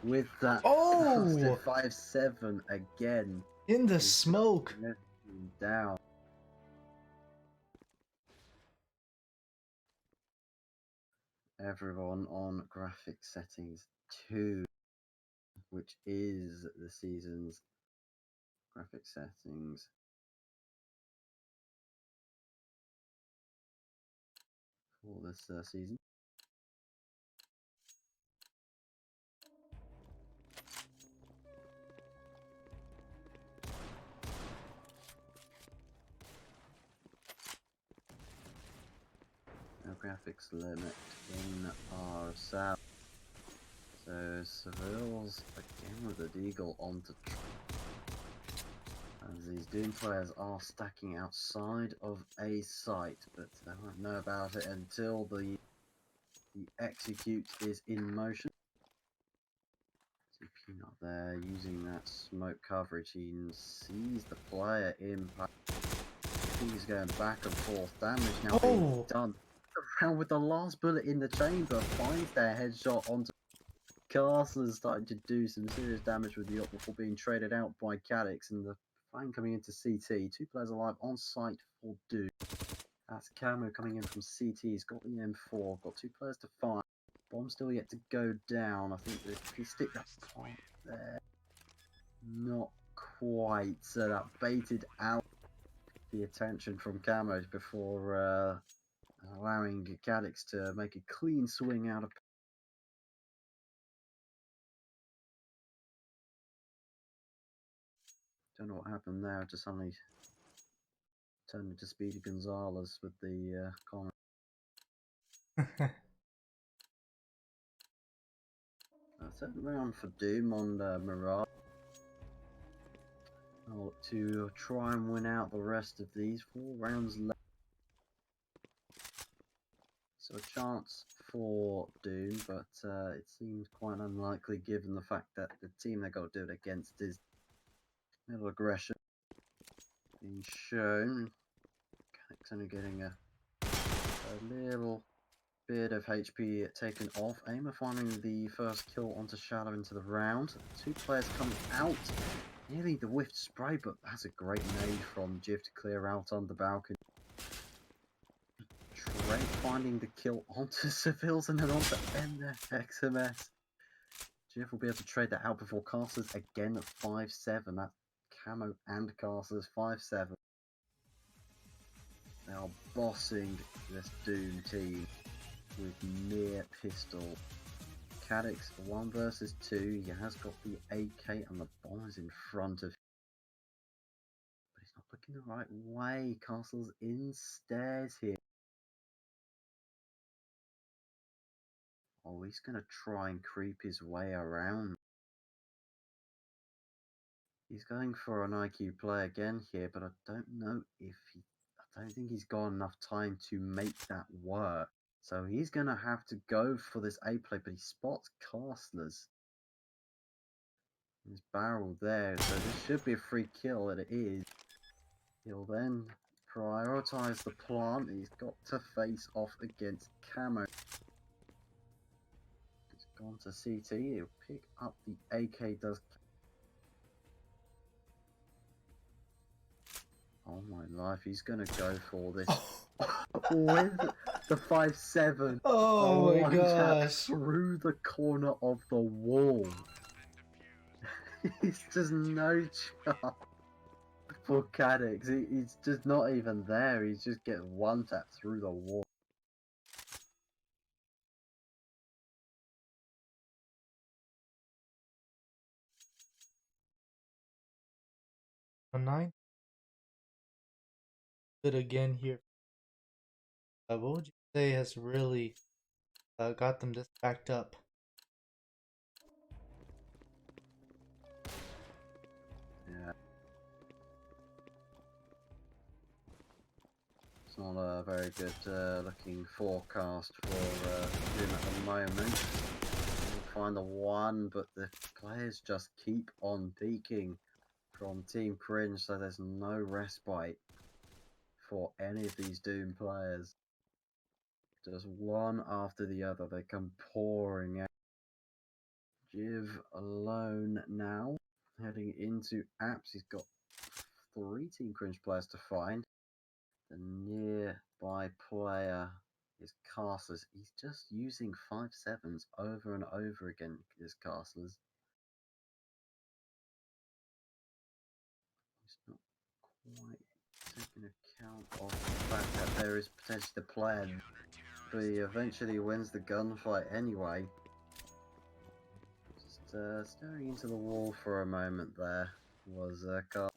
with that 5-7 again. In the smoke. Down. Everyone on graphic settings 2, which is the season's graphic settings. For this season. No graphics limit in RSL. So Seville's again with the Deagle onto as these Doom players are stacking outside of a site, but they won't know about it until the execute is in motion. So Peanut there using that smoke coverage. He sees the player impact. He's going back and forth. Damage now being done. round with the last bullet in the chamber, finds their headshot onto Castle, starting to do some serious damage with the op before being traded out by Cadix, and the flame coming into CT. 2 players alive on site for Doom. That's Camo coming in from CT. He's got the M4, got 2 players to find. Bomb still yet to go down. I think that if he stick that plant there, not quite. So that baited out the attention from Camo before allowing Cadix to make a clean swing out of. Don't know what happened there. Just suddenly turned into Speedy Gonzalez with the comment. Second round for Doom on Mirage. I'll look to try and win out the rest of these 4 rounds left. So a chance for Doom, but it seems quite unlikely given the fact that the team they got to do it against is middle aggression being shown. It's only getting a little bit of HP taken off. Aimer finding the first kill onto Shadow into the round. 2 players coming out. Nearly the whiffed spray, but that's a great nade from Jiv to clear out on the balcony. Trey finding the kill onto Civils and then onto XMS. Jiv will be able to trade that out before Casters again at 5-7. That's Camo and Casters 5-7. They are bossing this Doom team with mere pistol. Cadix 1 versus 2. He has got the AK and the bomb is in front of him. But he's not looking the right way. Castle's in stairs here. Oh, he's going to try and creep his way around. He's going for an IQ play again here, but I don't know if he... I don't think he's got enough time to make that work. So he's going to have to go for this A play, but he spots Castlers. His barrel there, so this should be a free kill, and it is. He'll then prioritize the plant. He's got to face off against Camo. He's gone to CT. He'll pick up the AK. Does. Oh my life, he's gonna go for this with the 5-7. Oh my gosh! Through the corner of the wall. He's just no chance for Cadix. He's just not even there. He's just getting one tap through the wall. A 9. Good again here. What would you say has really got them this backed up? Yeah. It's not a very good looking forecast for him at the moment. We'll find the 1, but the players just keep on peaking from Team Cringe, so there's no respite for any of these Doom players. Just one after the other, they come pouring out. Jiv alone now, heading into apps. He's got 3 Team Cringe players to find. The nearby player is Castlers. He's just using 5-7s over and over again, his Castlers. He's not quite taking account of the fact that there is potentially the player, but he eventually wins the gunfight anyway. Just staring into the wall for a moment there was Carl.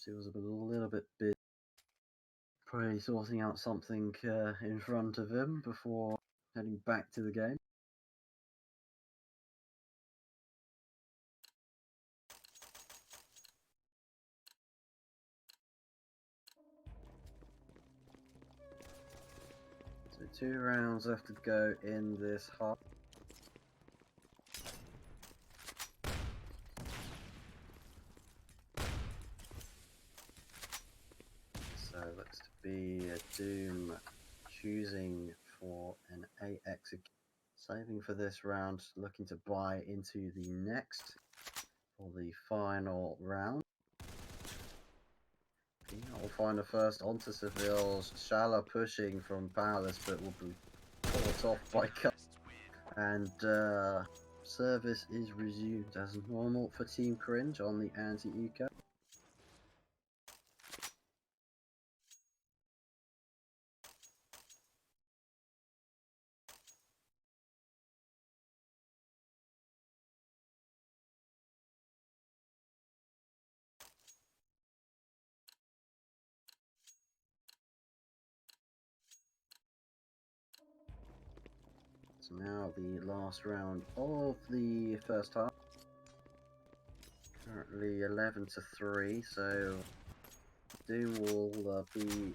He was a little bit busy, probably sorting out something in front of him before heading back to the game. So 2 rounds left to go in this half. So So it looks to be Doom choosing for an A execute. Saving for this round, looking to buy into the next for the final round. We'll find a first onto Seville's shallow pushing from Palace, but will be caught off by Cup. And service is resumed as normal for Team Cringe on the anti-eco. So now the last round of the first half. Currently 11-3, so Doom will be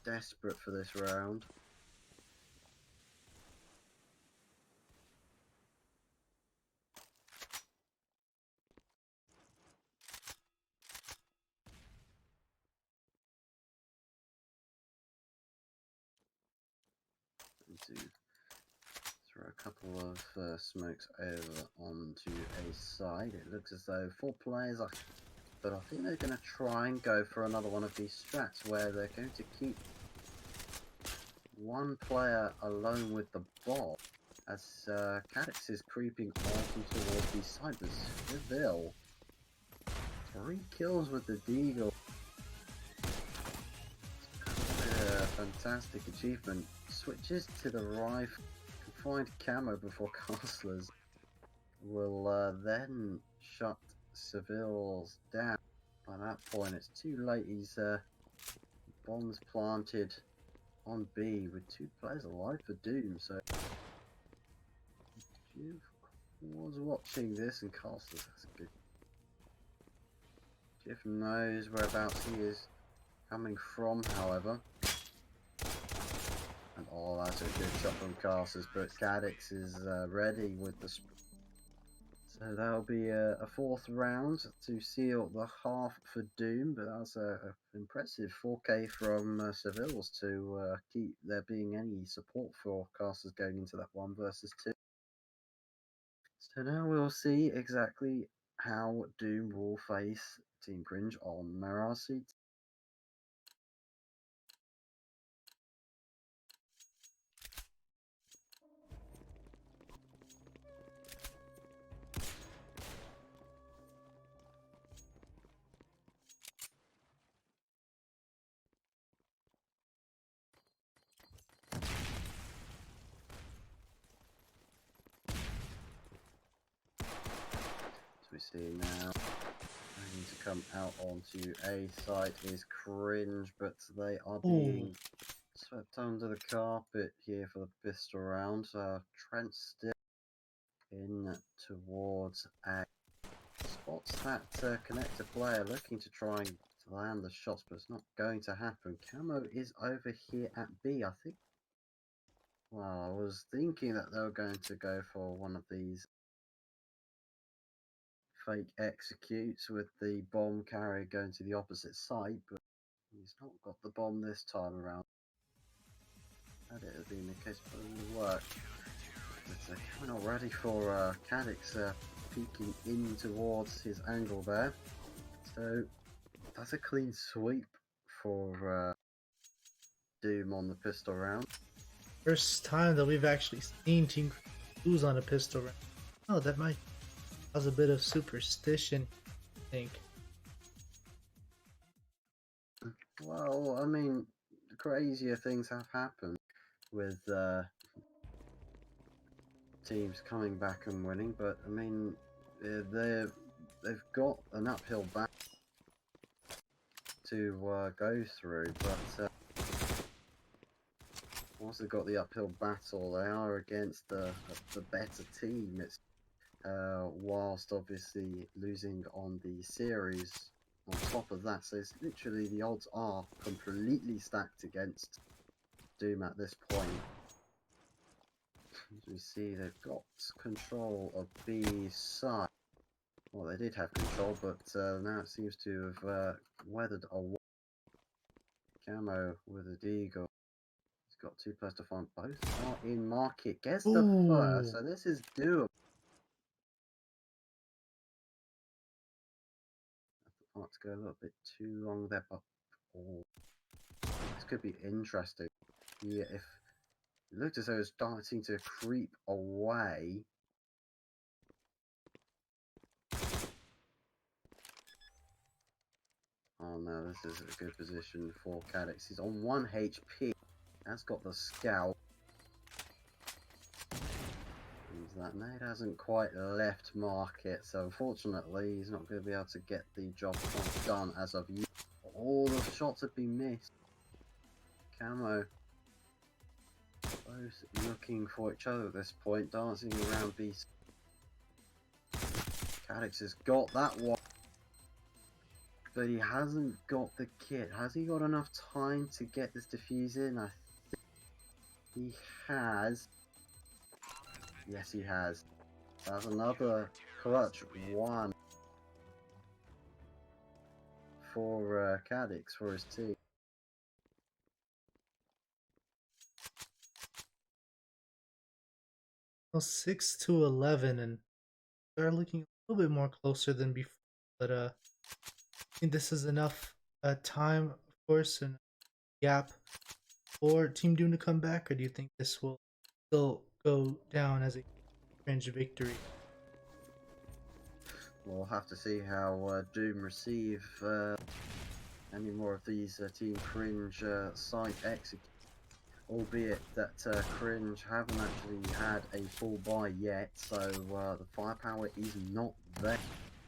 desperate for this round. To throw a couple of smokes over onto a side. It looks as though 4 players are, but I think they're going to try and go for another one of these strats where they're going to keep one player alone with the ball as Cadix is creeping on towards the side. But Seville, 3 kills with the Deagle. Fantastic achievement. Switches to the rifle. Can find camo before Castlers will then shut Seville's down. By that point, it's too late. He's bombs planted on B with 2 players alive for Doom. So Jiv was watching this, and Castlers has a good. Jiv knows whereabouts he is coming from, however. And oh, that's a good shot from Castlers, but Cadix is ready with the. So that'll be a 4th round to seal the half for Doom, but that's an impressive 4K from Seville's to keep there being any support for casters going into that 1 versus 2. So now we'll see exactly how Doom will face Team Cringe on Merasi. We see now going to come out onto A site is Cringe, but they are being swept under the carpet here for the pistol round. Trent still in towards A. Spots that connector player looking to try and land the shots, but it's not going to happen. Camo is over here at B, I think. Well, I was thinking that they were going to go for one of these fake executes with the bomb carrier going to the opposite side, but he's not got the bomb this time around. Had it have been the case, but it didn't work. But we're not ready for Cadix peeking in towards his angle there. So that's a clean sweep for Doom on the pistol round. First time that we've actually seen Team lose on a pistol round. Oh, that might cause a bit of superstition, I think. Well, I mean, crazier things have happened with teams coming back and winning, but I mean, they've got an uphill battle to go through, but once they've got the uphill battle, they are against the better team. It's whilst obviously losing on the series on top of that, so it's literally the odds are completely stacked against Doom at this point. As we see, they've got control of B side. Well, they did have control, but now it seems to have weathered a wall. Camo with a deagle. He's got 2 players to find. Both are in market. Gets the first, Ooh. so this is doable. I thought to go a little bit too long there, but oh, this could be interesting. Yeah, if it looked as though it was starting to creep away. Oh no, this is a good position for Cadix. He's on 1 HP. Has got the scout. And that nade hasn't quite left market, so unfortunately he's not going to be able to get the job done as of yet. All the shots have been missed. Camo both looking for each other at this point, dancing around B. Cadix has got that one. But he hasn't got the kit. Has he got enough time to get this defuse in? I think he has. Yes, he has. That's another clutch one for Cadix for his team. Well, 6-11, and they're looking a little bit more closer than before. But I think this is enough time, of course, and gap for Team Doom to come back, or do you think this will still go down as a Cringe victory? We'll have to see how Doom receive any more of these Team Cringe site execute. Albeit that Cringe haven't actually had a full buy yet, so the firepower is not there.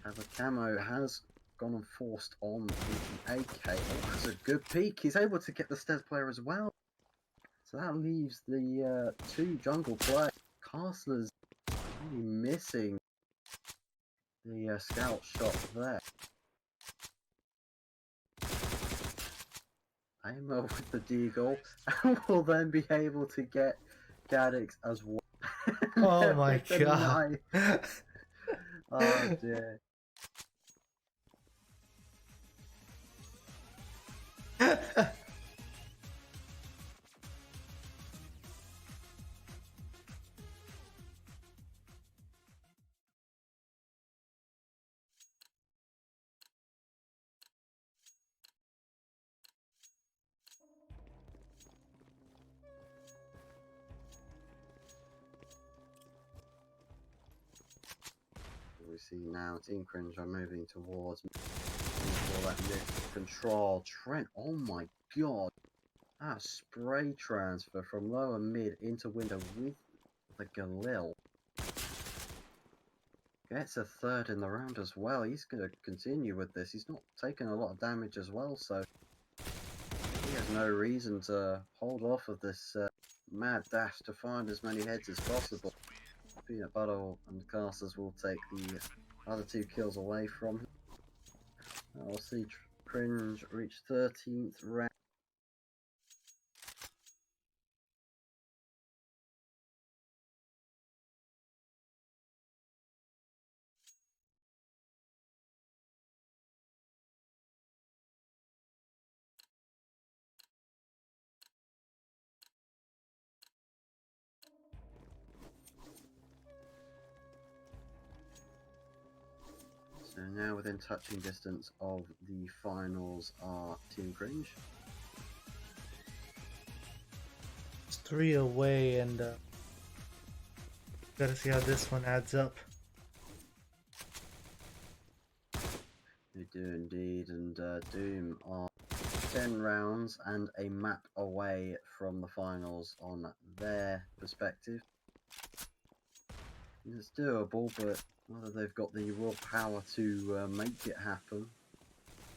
As a Camo has gone and forced on the AK. Oh, that's a good peek. He's able to get the Stez player as well. So that leaves the 2 jungle players. Castler's really missing the scout shot there. Aimer with the deagle and will then be able to get Gadix as well. Oh my god. Oh dear. We see now Team Cringe are moving towards for that mid control. Trent, oh my god. That spray transfer from lower mid into window with the Galil. Gets a 3rd in the round as well. He's going to continue with this. He's not taking a lot of damage as well, so he has no reason to hold off of this mad dash to find as many heads as possible. Peanut Butter and Casters will take the other 2 kills away from him. We'll see Cringe reach 13th round. So now within touching distance of the finals are Team Cringe. It's 3 away, and gotta see how this one adds up. They do indeed, and Doom are 10 rounds and a map away from the finals on their perspective. It's doable, but whether they've got the raw power to make it happen,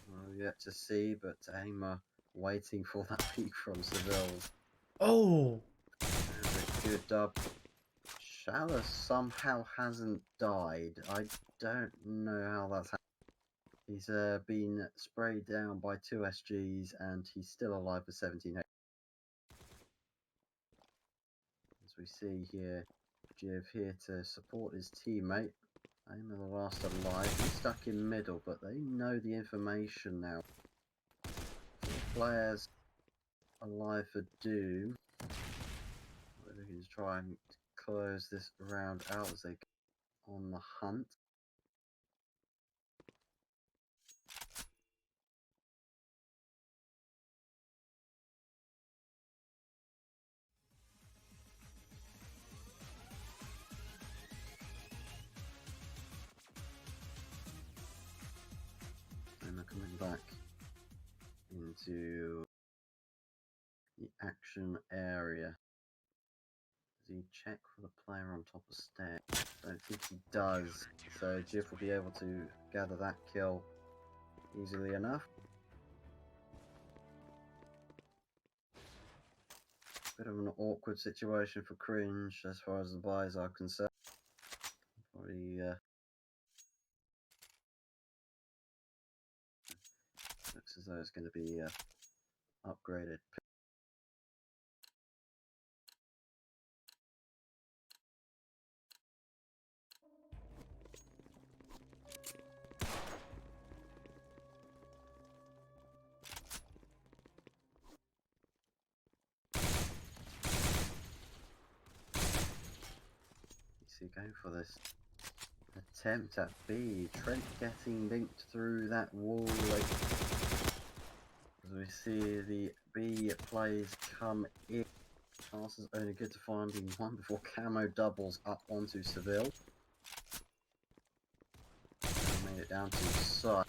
we'll yet to see. But Aimer waiting for that peak from Seville. Oh! There's a good dub. Chalice somehow hasn't died. I don't know how that's happened. He's been sprayed down by 2 SGs and he's still alive with 17 HP. As we see here, Jiv here to support his teammate. Aimer the last alive. He's stuck in middle, but they know the information now. 4 players alive for Doom. We're looking to try and close this round out as they go on the hunt. And they're coming back into the action area. Does he check for the player on top of stairs? I don't think he does. So Jiff will be able to gather that kill easily enough. Bit of an awkward situation for Cringe as far as the buys are concerned. Probably looks as though it's going to be upgraded. You see, going for this attempt at B. Trent getting linked through that wall. As we see the B plays come in. Chances only good to finding one before Camo doubles up onto Seville. Made it down to side.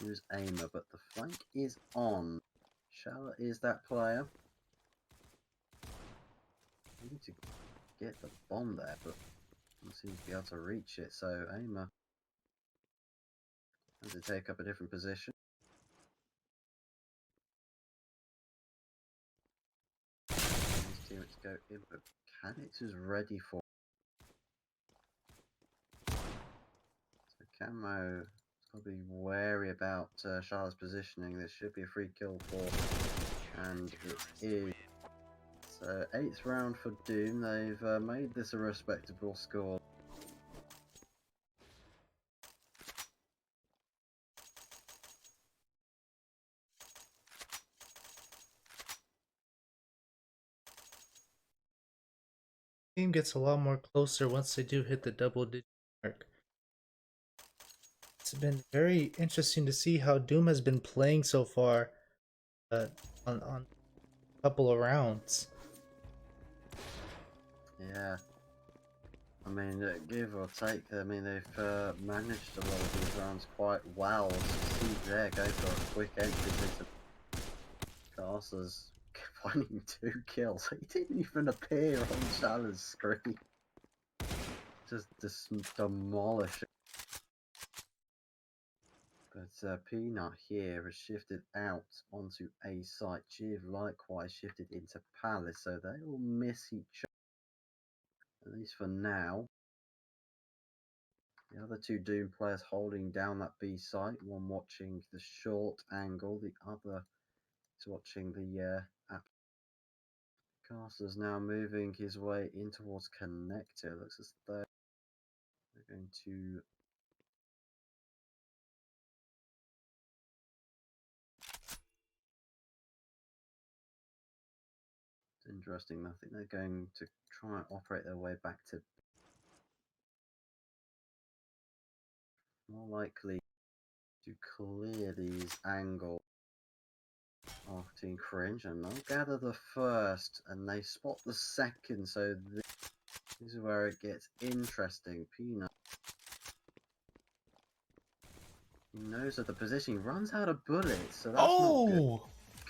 Here's Aimer, but the flank is on. Shala is that player. We need to get the bomb there, but doesn't seem to be able to reach it, so Aimer has to take up a different position. His teammates go in, but Cadix is ready for. So Camo got to be wary about Shala's positioning. This should be a free kill for, and it is. So 8th round for Doom. They've made this a respectable score. Game gets a lot more closer once they do hit the double-digit mark. It's been very interesting to see how Doom has been playing so far on a couple of rounds. Yeah. I mean, give or take, I mean, they've managed a lot of these rounds quite well. As you see there, go for a quick entry into Castles, finding 2 kills. He didn't even appear on Shala's screen. Just demolish it. But Peanut here has shifted out onto A site. Jiv likewise shifted into Palace, so they will miss each other, at least for now. The other 2 Doom players holding down that B site, one watching the short angle, the other is watching the app. Caster's now moving his way in towards Connector. Looks as though they're going to. It's interesting. I think they're going to try and operate their way back to. More likely to clear these angles of Team Cringe, and they'll gather the first, and they spot the second. So this is where it gets interesting. Peanut. He knows that the position, he runs out of bullets, so that's not good.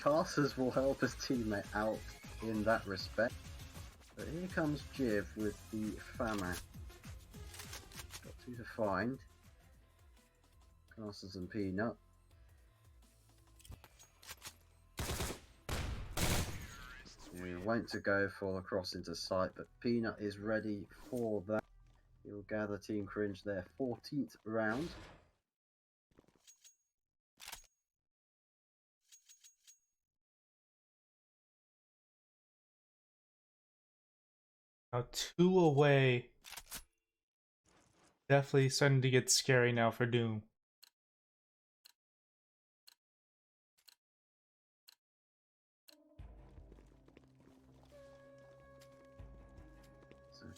Casters will help his teammate out in that respect. But here comes Jiv with the Fama. Got 2 to find. Casters and Peanut. We went to go for the cross into sight, but Peanut is ready for that. He'll gather Team Cringe their 14th round. Now 2 away. Definitely starting to get scary now for Doom.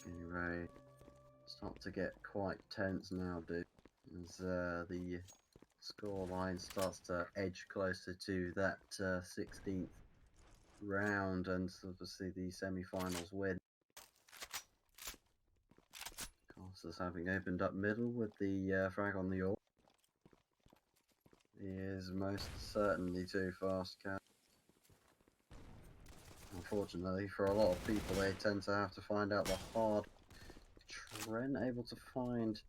Anyway, start to get quite tense now, dude. As the scoreline starts to edge closer to that 16th round, and obviously the semi-finals win. Carter's having opened up middle with the frag on the AWP. He is most certainly too fast, Cat. Unfortunately, for a lot of people, they tend to have to find out the hard. Trent able to find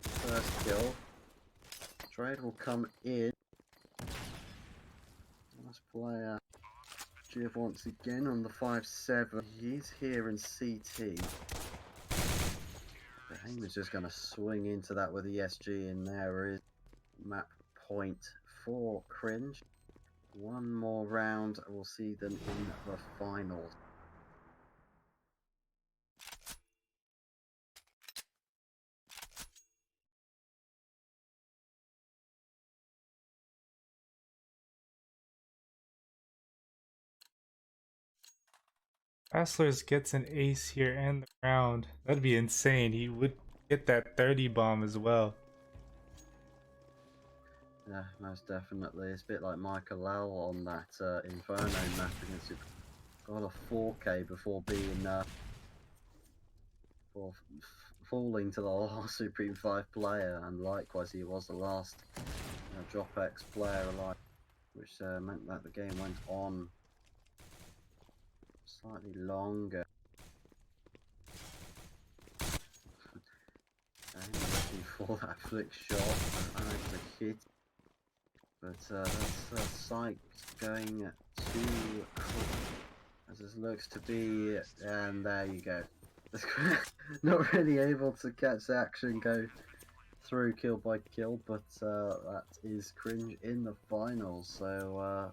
the first kill. Trade will come in. Last player. Jiv once again on the 5-7. He's here in CT. The aim is just going to swing into that with ESG in there. Is map point for Cringe. One more round, we'll see them in the finals. Basslers gets an ace here and the round. That'd be insane. He would get that 30 bomb as well. Yeah, most definitely. It's a bit like Michael L on that Inferno map against you. Got a 4K before being falling to the last Supreme 5 player, and likewise he was the last DropX player alive, which meant that the game went on slightly longer. And looking for that flick shot, and the hit. But that's Psych going to, as this looks to be, and there you go. Not really able to catch the action go through kill by kill, but that is Cringe in the finals. So